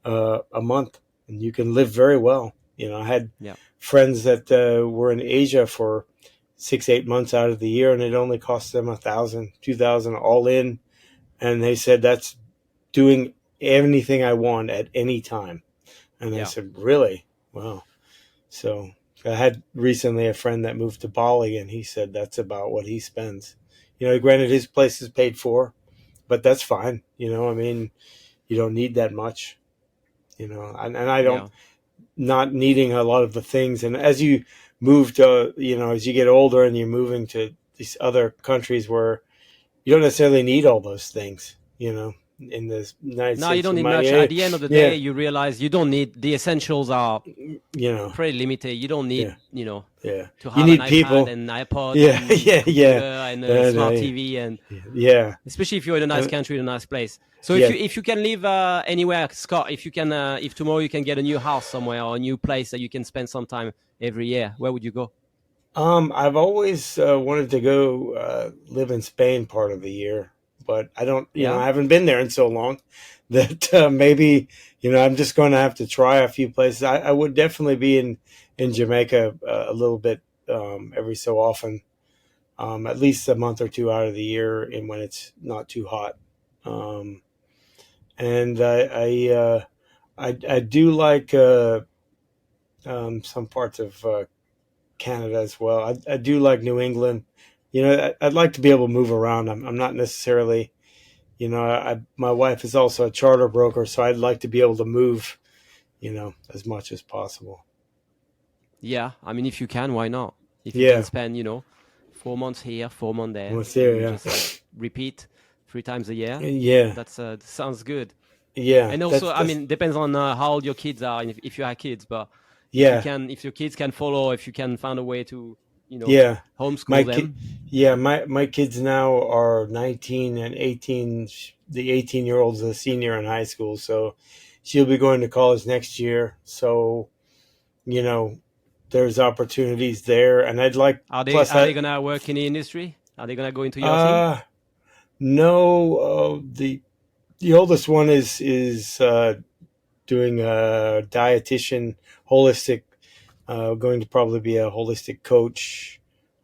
a month, and you can live very well. I had Yeah. friends that were in Asia for 6-8 months out of the year, and it only cost them 1,000, 2,000 all in, and they said that's doing anything I want at any time. And I Yeah. said, really? Wow. So I had recently a friend that moved to Bali, and he said that's about what he spends. Granted, his place is paid for, but that's fine. I mean, you don't need that much. And I don't, Yeah. not needing a lot of the things. And as you move to, as you get older and you're moving to these other countries where you don't necessarily need all those things, in the United No, you States, don't you need might, much. yeah, At the end of the day, yeah, you realize you don't need the essentials are you know, pretty limited. You don't yeah, need, yeah. to You have an need iPad people. and iPod Yeah, and yeah, computer yeah. and a And, smart TV, and yeah, especially if you're in a nice and, country, in a nice place. So yeah. if you can live anywhere, Scott, if you can, if tomorrow you can get a new house somewhere or a new place that you can spend some time every year, where would you go? I've always wanted to go live in Spain part of the year, but I don't. Yeah. I haven't been there in so long that maybe I'm just going to have to try a few places. I would definitely be in Jamaica a little bit every so often, at least a month or two out of the year, and when it's not too hot. Um, and I do like some parts of Canada as well. I do like New England. I'd like to be able to move around. I'm not necessarily, my wife is also a charter broker, so I'd like to be able to move, as much as possible. Yeah. I mean, if you can, why not? If you can Yeah, spend, 4 months here, 4 months there, what's there? and Yeah, just like repeat 3 times a year, yeah, that's sounds good. yeah. And also, I That's mean, depends on how old your kids are, and if you have kids. But yeah, if your kids can follow, if you can find a way to, yeah. My homeschool kid, them. yeah, my kids now are 19 and 18. The 18-year-old's a senior in high school, so she'll be going to college next year. So you know, there's opportunities there, and I'd like. Plus, Are they gonna work in the industry? Are they gonna go into yachting? uh, no, the oldest one is doing a dietitian, holistic, going to probably be a holistic coach,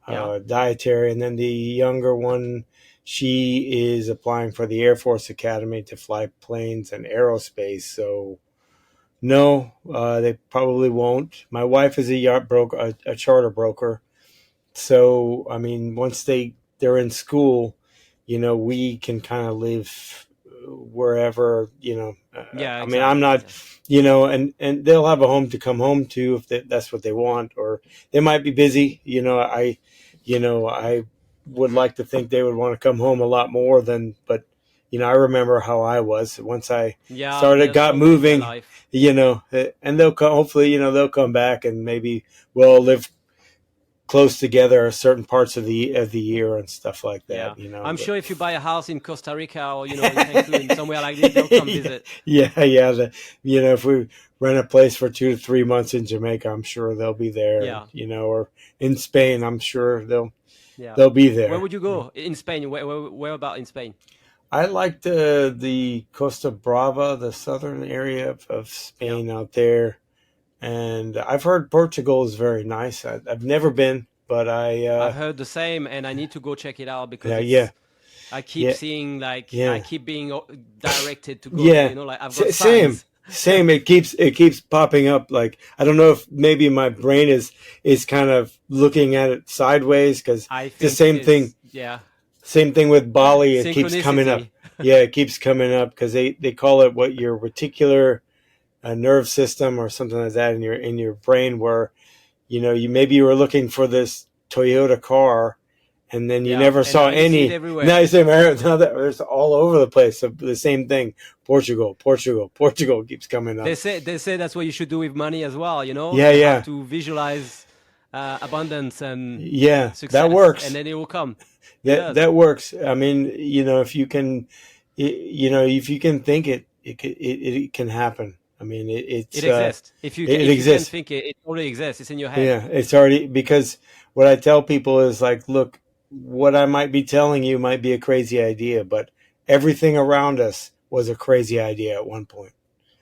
Yeah. dietary, and then the younger one, she is applying for the Air Force Academy to fly planes and aerospace. So no, they probably won't. My wife is a yacht broker, a charter broker. So I mean, once they're in school, we can kind of live wherever. Yeah. I mean, I'm Exactly. not, Exactly. and they'll have a home to come home to if that's what they want, or they might be busy. I would like to think they would want to come home a lot more than, but I remember how I was once I Yeah. started, There's got so much in their moving. life. And they'll come. Hopefully, they'll come back, and maybe we'll live close together certain parts of the year and stuff like Yeah. that. I'm But sure if you buy a house in Costa Rica or in Cancun, somewhere like this, they'll come visit. yeah. If we rent a place for 2 to 3 months in Jamaica, I'm sure they'll be there. Yeah. Or in Spain, I'm sure they'll Yeah. they'll be Where there. would you go in Spain? Where about in Spain? I like the Costa Brava, the southern area of Yeah. Spain out there, and I've heard Portugal is very nice. I've never been, but I've heard the same, and I need to go check it out because yeah, I keep yeah, seeing I yeah. keep being directed to go there. Yeah, Like I've got same, signs. same. It keeps popping up. Like, I don't know if maybe my brain is kind of looking at it sideways, because I the think same thing. yeah, Same thing with Bali. It keeps coming up. synchronicity. Yeah, it keeps coming up because they call it what, your reticular nerve system or something like that in your brain, where you maybe you were looking for this Toyota car, and then you Yeah, never and saw now you see it any. Now everywhere. you say, now that there's all over the place the same thing. Portugal, Portugal, Portugal keeps coming up. They say that's what you should do with money as well. You know, Yeah, you have yeah, to visualize abundance and yeah. That success, and works. then it will come. It That does. that works. I mean, if you can, if you can think it, it can happen. I mean, It exists. it If you can exists. think it, it already exists. It's in your head. Yeah, it's already, because what I tell people is like, look, what I might be telling you might be a crazy idea, but everything around us was a crazy idea at one point.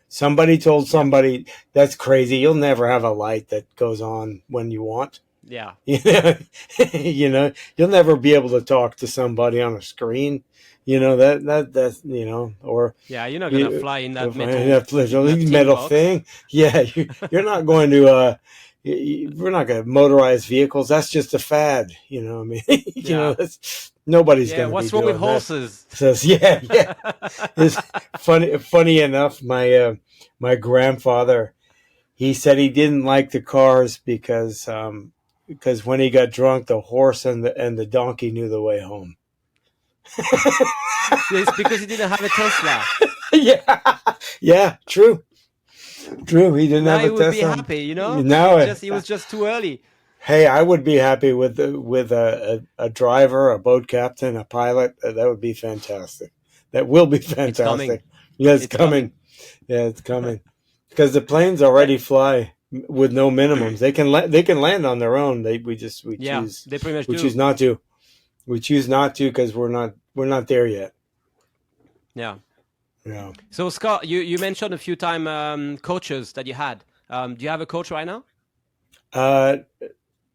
Somebody told Yeah, somebody, that's crazy. You'll never have a light that goes on when you want. yeah, You know, you'll never be able to talk to somebody on a screen. That's or yeah. You're not gonna you fly in that if I have to lift in a that tin metal box. thing. Yeah, you're not going to. We're not going to motorize vehicles. That's just a fad. I mean, Yeah, that's nobody's yeah. going to be What's wrong with doing that. horses? Says, yeah, yeah. It's funny. Funny enough, my grandfather, he said he didn't like the cars because when he got drunk, the horse and the donkey knew the way home. It's because he didn't have a Tesla. Yeah, yeah, true, true. He didn't Now have he a would be Tesla. happy. You know, Now, he was just too early. hey, I would be happy with a driver, a boat captain, a pilot. That would be fantastic. That will be It's coming. fantastic. Yeah, it's It's coming. coming. Yeah, it's coming. Because the planes already fly with no minimums. They can land on their own. We Yeah, choose they pretty much we choose do. not to. We choose not to because we're not there yet. Yeah. Yeah. So Scott, you mentioned a few time coaches that you had. Do you have a coach right now, Uh,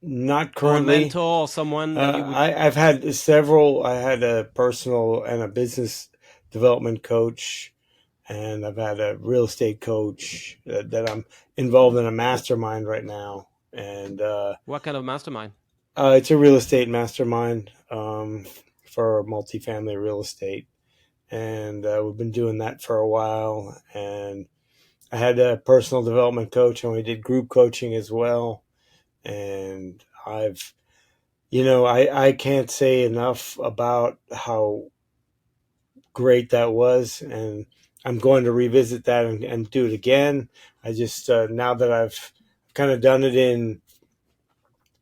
Not or a currently. mentor, or someone that you would? I've had several. I had a personal and a business development coach, and I've had a real estate coach that I'm involved in a mastermind right now. And What kind of mastermind? it's a real estate mastermind for multifamily real estate. And we've been doing that for a while. And I had a personal development coach, and we did group coaching as well. And I can't say enough about how great that was. And I'm going to revisit that and do it again. I just, now that I've kind of done it in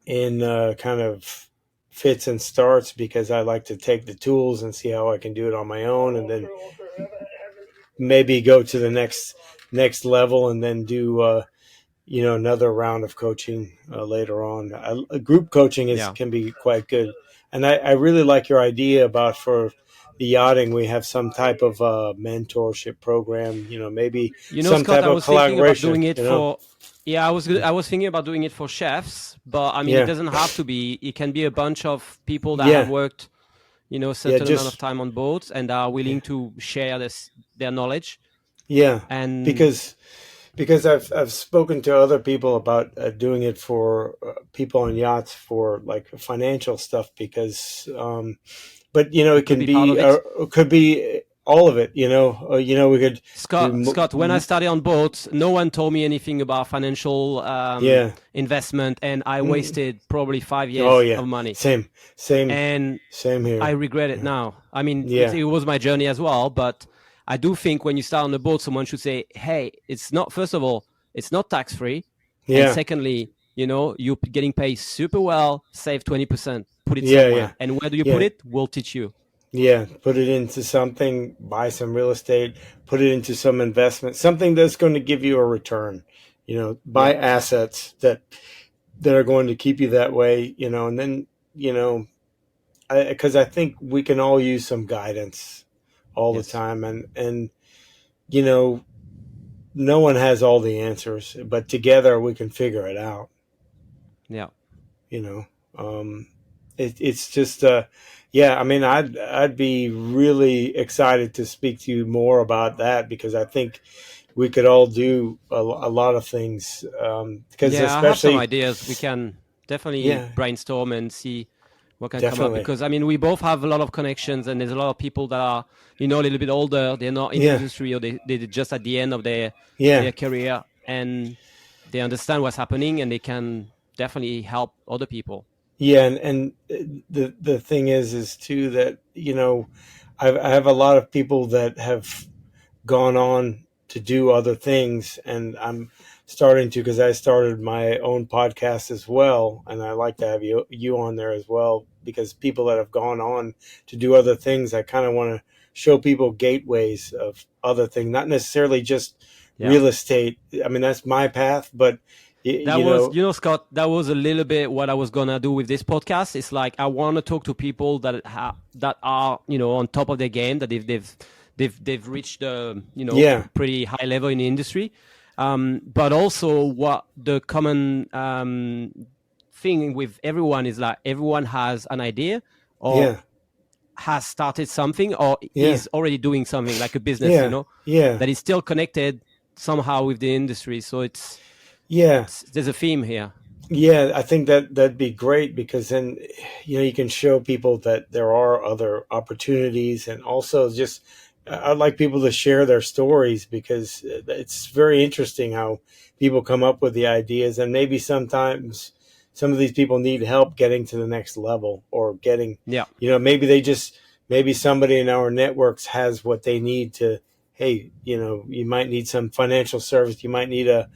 kind of fits and starts, because I like to take the tools and see how I can do it on my own, and then maybe go to the next level, and then do another round of coaching later on. Group coaching is Yeah. can be quite good, and I really like your idea about, for the yachting, we have some type of mentorship program. Maybe You know, some Scott, type I of was thinking about collaboration. doing it for. Yeah, I was thinking about doing it for chefs, but I mean, it Yeah, doesn't have to be. It can be a bunch of people that have yeah, worked, a yeah. certain amount of Just time on boats and are yeah, willing to share their knowledge. yeah. And Because I've spoken to other people about doing it for people on yachts for like financial stuff, because but it could be part of it. it could be all of it. We could Scott, when I started on boats, no one told me anything about financial yeah. investment, and I Mm. wasted probably five Oh years yeah, of money. same And I here. regret it Yeah, now. I mean, yeah, it was my journey as well, but I do think when you start on the boat, someone should say, "Hey, it's not." First of all, it's not tax free, and yeah, secondly, you're getting paid super well. Save 20%, put it yeah, yeah, somewhere, and where do you put yeah. it? We'll teach you. Yeah, put it into something, buy some real estate, put it into some investment, something that's going to give you a return. Buy Yeah. assets that are going to keep you that way. And then you know, because I think we can all use some guidance all the Yes. time, and you know, no one has all the answers, but together we can figure it out. Yeah. You know, um, it's just yeah. I mean, I'd be really excited to speak to you more about that, because I think we could all do a lot of things, because Yeah, I have some especially ideas. We can definitely yeah, brainstorm and see what can come up, definitely, because I mean, we both have a lot of connections, and there's a lot of people that are, a little bit older. They're not in the yeah, industry, or they're just at the end of yeah, their career, and they understand what's happening, and they can definitely help other people. Yeah, and the thing is too that I have a lot of people that have gone on to do other things, and I'm starting to, because I started my own podcast as well, and I like to have you on there as well, because people that have gone on to do other things, I kind of want to show people gateways of other things, not necessarily just Yeah. real estate. I mean, that's my path, but That you was, know, Scott, that was a little bit what I was gonna do with this podcast. It's like I want to talk to people that are, on top of their game, that they've reached the, yeah, pretty high level in the industry, but also what the common thing with everyone is, like, everyone has an idea, or yeah, has started something, or yeah, is already doing something like a business, yeah, yeah, that is still connected somehow with the industry. So yeah. there's a theme here. Yeah, I think that that'd be great, because then you can show people that there are other opportunities, and also just I'd like people to share their stories, because it's very interesting how people come up with the ideas, and maybe sometimes some of these people need help getting to the next level, or getting, Yeah, maybe maybe somebody in our networks has what they need to, hey, you might need some financial service, you might need a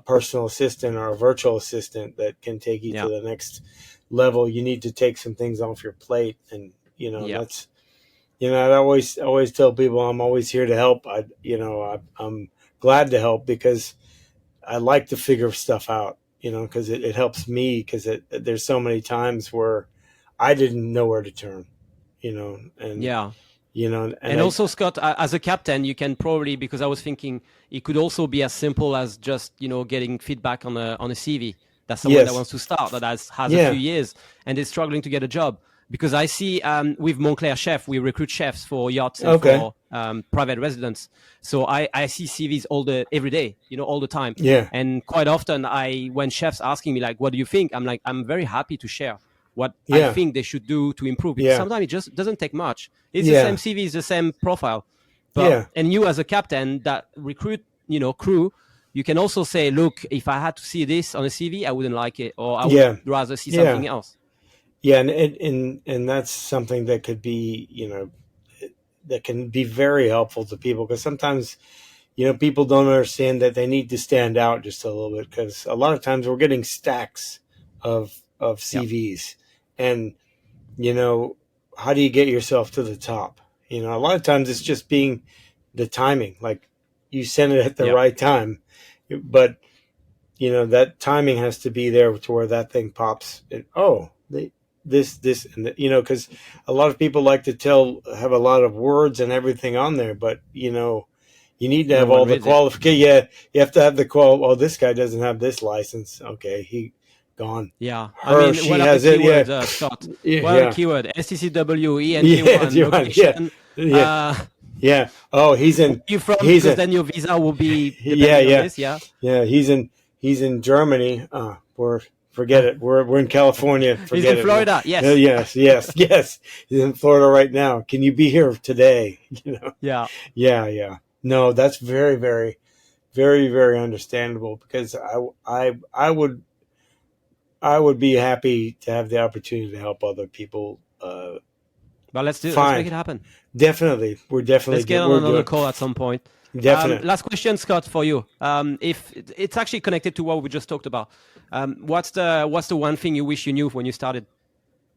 personal assistant or a virtual assistant that can take you to yeah, the next level. You need to take some things off your plate, and yeah, that's I always tell people I'm always here to help. I'm glad to help, because I like to figure stuff out. Because it helps me, because there's so many times where I didn't know where to turn. And yeah. and And I also, Scott, as a captain, you can probably, because I was thinking it could also be as simple as just, getting feedback on a CV. That's someone that yes, wants to start, that has a few yeah, years and is struggling to get a job. Because I see, with Montclair Chef, we recruit chefs for yachts and okay, for private residents. So I see CVs every day, all the time. yeah, And quite often, when chefs asking me, like, what do you think? I'm like, I'm very happy to share what I yeah, think they should do to improve, because yeah, sometimes it just doesn't take much. It's the same yeah, CV, it's the same profile. But yeah, and you, as a captain that recruit, crew, you can also say, look, if I had to see this on a CV, I wouldn't like it, or I would yeah, rather see yeah. something else. Yeah, and that's something that could be, that can be very helpful to people, because sometimes, people don't understand that they need to stand out just a little bit, because a lot of times we're getting stacks of Yeah, CVs, and you know, how do you get yourself to the top? A lot of times it's just being the timing, like you send it at the yeah, right time, but that timing has to be there to where that thing pops, and this and because a lot of people like to have a lot of words and everything on there, but you need to no have one all the reads it. qualification. Yeah, you have to have the oh, this guy doesn't have this license, okay, he gone. Yeah, I Her, mean, she what are the has it, yeah. keywords, Scott? What are the yeah, keywords? STCW, yeah, ENJ1, yeah, location. yeah, Uh, yeah. Oh, where are you from? he's Because in then your visa will be yeah, depending on yeah, this. Yeah. yeah. He's in Germany. We're Forget it. We're in California. He's Forget in it. No. Florida. Yes. Yes, yes, yes. He's in Florida right now. Can you be here today? Yeah. Yeah, yeah. No, that's very, very, very, very understandable, because I would be happy to have the opportunity to help other people. But let's make Fine, it happen. definitely. We're definitely Let's get on we're another doing call at some point. definite. Last question, Scott, for you. If it's actually connected to what we just talked about, what's the one thing you wish you knew when you started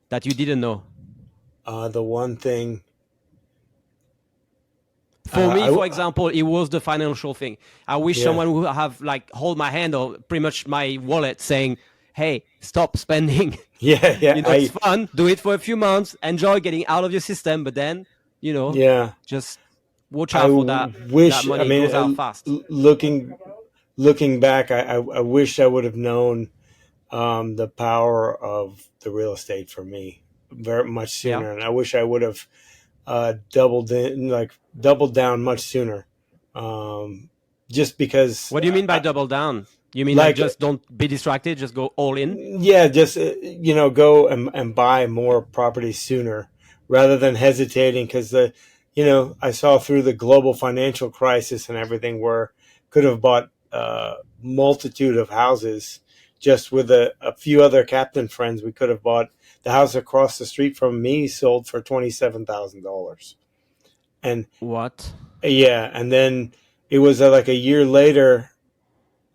that you didn't know? The one thing For me, I for example, it was the financial thing. I wish yeah. someone would have, like, hold my hand or pretty much my wallet, saying, "Hey, stop spending. Yeah, yeah, It's fun. Do it for a few months. Enjoy getting out of your system, but then, yeah. just watch I out for that wish. I money. It mean, goes out fast." looking back, I wish I would have known the power of the real estate for me very much Yeah. sooner, and I wish I would have doubled down much sooner. Um, just because, What do you mean by double down? You mean, like, like, just don't be distracted, just go all in? yeah, just go and buy more properties sooner, rather than hesitating, because I saw through the global financial crisis and everything, where could have bought multitude of houses just with a few other captain friends, we could have bought the house across the street from me, sold for $27,000. And What? yeah, and then it was like a year later,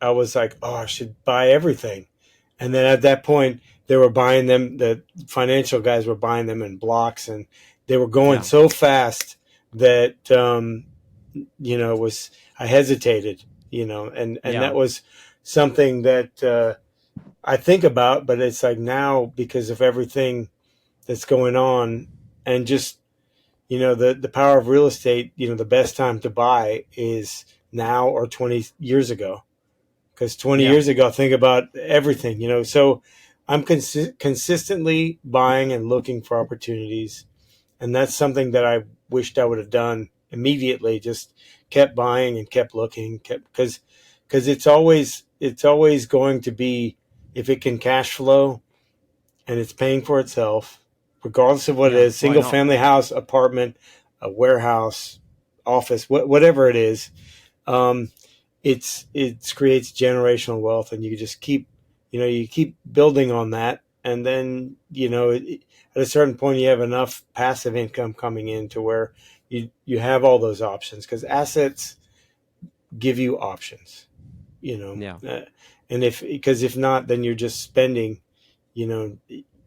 I was like, oh, I should buy everything. And then at that point, they were buying them. The financial guys were buying them in blocks, and they were going Yeah. so fast that it was I hesitated, and Yeah. that was something that I think about. But it's like now because of everything that's going on, and just the power of real estate. The best time to buy is now or 20 years ago, because 20 Yeah. years ago, think about everything, so I'm consistently buying and looking for opportunities, and that's something that I wished I would have done immediately. Just kept buying and kept looking, kept because it's always going to be, if it can cash flow and it's paying for itself, regardless of what it Yeah. is, Why single not? family house, apartment, a warehouse, office, whatever it is. um, it creates generational wealth, and you just keep building on that, and then at a certain point you have enough passive income coming in to where you have all those options, because assets give you options, you know Yeah. uh, and if not, then you're just spending. you know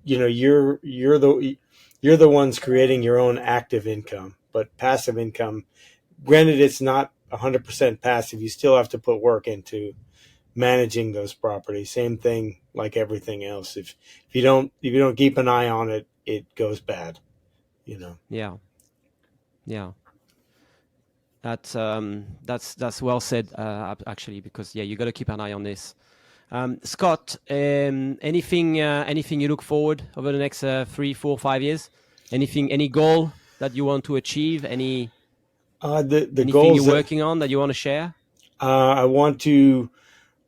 you're the ones creating your own active income, but passive income, granted it's not 100% passive, you still have to put work into managing those properties. Same thing like everything else. If you don't keep an eye on it, it goes bad. You know. Yeah. Yeah. That's well said, actually, because yeah, you got to keep an eye on this. Scott, anything you look forward over the next 3, 4, 5 years? Any goal that you want to achieve? The Anything you're goals that working on that you want to share? I want to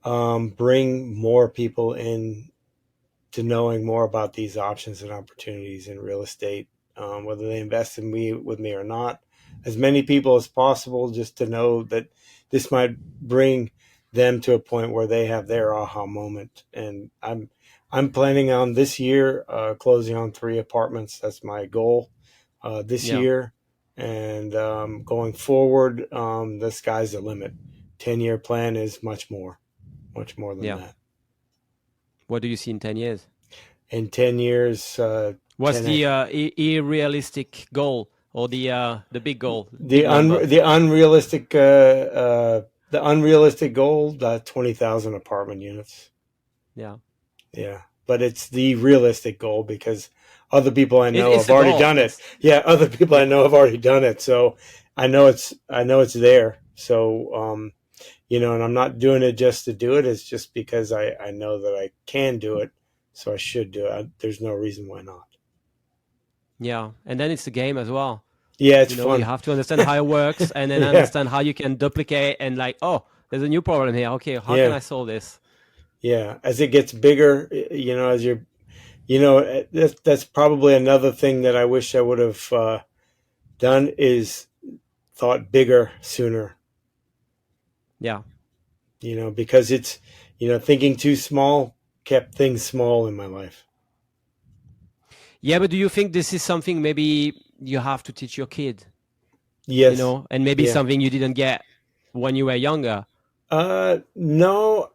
bring more people in to knowing more about these options and opportunities in real estate, whether they invest in me with me or not. As many people as possible, just to know that this might bring them to a point where they have their aha moment. And I'm planning on this year closing on 3 apartments. That's my goal this Yeah, year, and going forward, the sky's the limit. 10-year plan is much more than yeah. that. What do you see in 10 years? In 10 years, What's 10 the realistic goal, or the big goal, the big number? un, the unrealistic the unrealistic goal, 20,000 apartment units. Yeah, Yeah, but it's the realistic goal because other people I know it's have a already goal. done it. It's Yeah, other people I yeah, know have already done it, so I know it's there. So and I'm not doing it just to do it. It's just because I know that I can do it, so I should do it. There's no reason why not. yeah. And then it's the game as well. Yeah, it's You fun. have to understand how it works, and then Yeah, understand how you can duplicate, and like, oh, there's a new problem here. Okay, how can yeah, I solve this? yeah. As it gets bigger, as that's probably another thing that I wish I would have done, is thought bigger sooner. Yeah. Because it's thinking too small kept things small in my life. Yeah, but do you think this is something maybe you have to teach your kid, Yes. and maybe Yeah. something you didn't get when you were younger? No,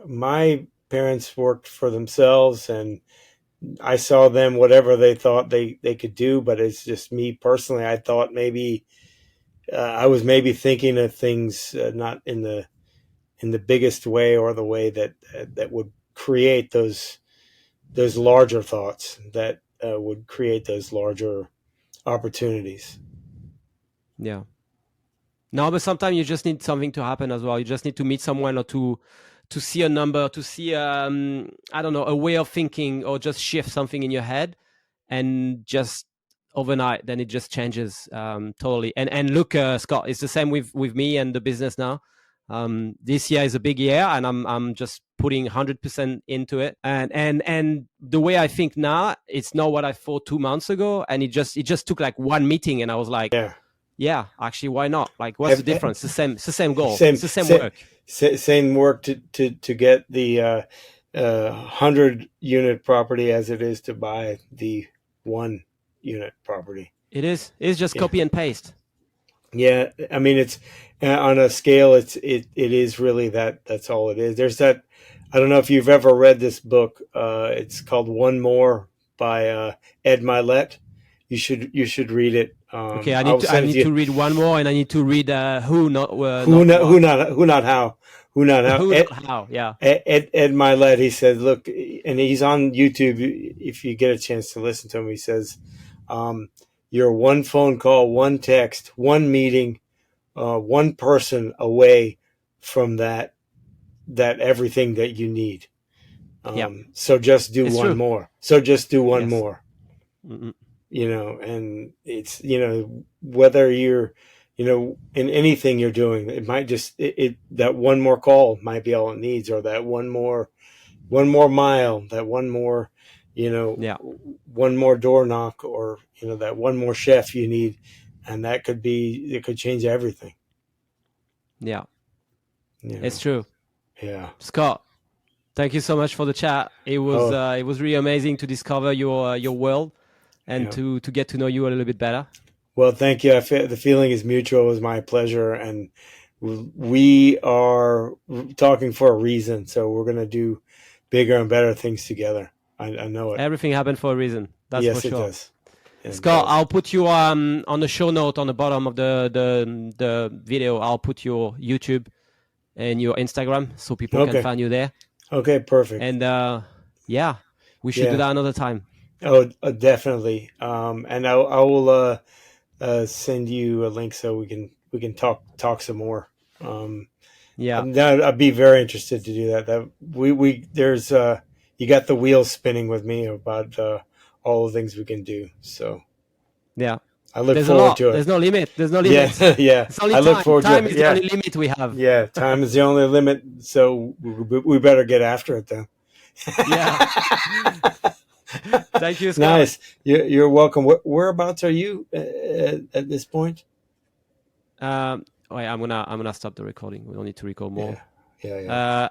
my parents worked for themselves, and I saw them whatever they thought they could do, but it's just me personally. I thought maybe I was maybe thinking of things not in the biggest way, or the way that would create those larger thoughts that would create those larger opportunities. Yeah. No, but sometimes you just need something to happen as well. You just need to meet someone, or to see a number, to see I don't know, a way of thinking, or just shift something in your head, and just overnight, then it just changes totally. And look, Scott, it's the same with me and the business now. This year is a big year, and I'm just putting 100% into it. And the way I think now, it's not what I thought 2 months ago. And it just took like one meeting, and I was like, Yeah. Yeah, actually, why not? Like, what's the Have, difference? It's the same goal. same It's the same same work. same work to get the 100 unit property as it is to buy the 1 unit property. It is. It's just Yeah. copy and paste. Yeah, I mean it's on a scale. It is really that's all it is. There's that. I don't know if you've ever read this book. It's called One More by Ed Milet. You should read it. Okay, I'll I send it to need you. to read one more, and I need to read who, Who not not what, who not how. who, not how. Yeah, Ed Milet. He said, look, and he's on YouTube. If you get a chance to listen to him, he says, um, "You're one phone call, one text, one meeting, one person away from that everything that you need. yeah, So just do it's one true. more. So just do one Yes. more. Mm-mm. And it's whether you're in anything you're doing, it might just that one more call might be all it needs, or that one more mile, that one more you know Yeah, one more door knock, or that one more chef you need, and it could change everything. yeah, you it's know true. yeah. Scott, thank you so much for the chat. Oh, It was really amazing to discover your world and yeah. to get to know you a little bit better. Well, thank you. The feeling is mutual. It was my pleasure, and we are talking for a reason. So we're going to do bigger and better things together. I know it. Everything happened for a reason. That's for Yes, it sure. does. It Scott, does. I'll put you on the show note on the bottom of the video. I'll put your YouTube and your Instagram so people can Okay. find you there. Okay. Perfect. And yeah, we should do Yeah. that another time. Oh, definitely. And I will send you a link so we can talk some more. Yeah, I'd be very interested to do that. That we there's you got the wheels spinning with me about all the things we can do. So yeah. I look There's a forward lot. to it. There's no limit. There's no Yeah, limits. yeah. It's only I look time. forward to Time it. is the Yeah, only limit we have. yeah. Time is the only limit, so we better get after it then. Yeah. Thank you, Scott. Nice. You're welcome. Whereabouts are you at this point? Wait, I'm gonna stop the recording. We don't need to record more. Yeah, yeah, yeah.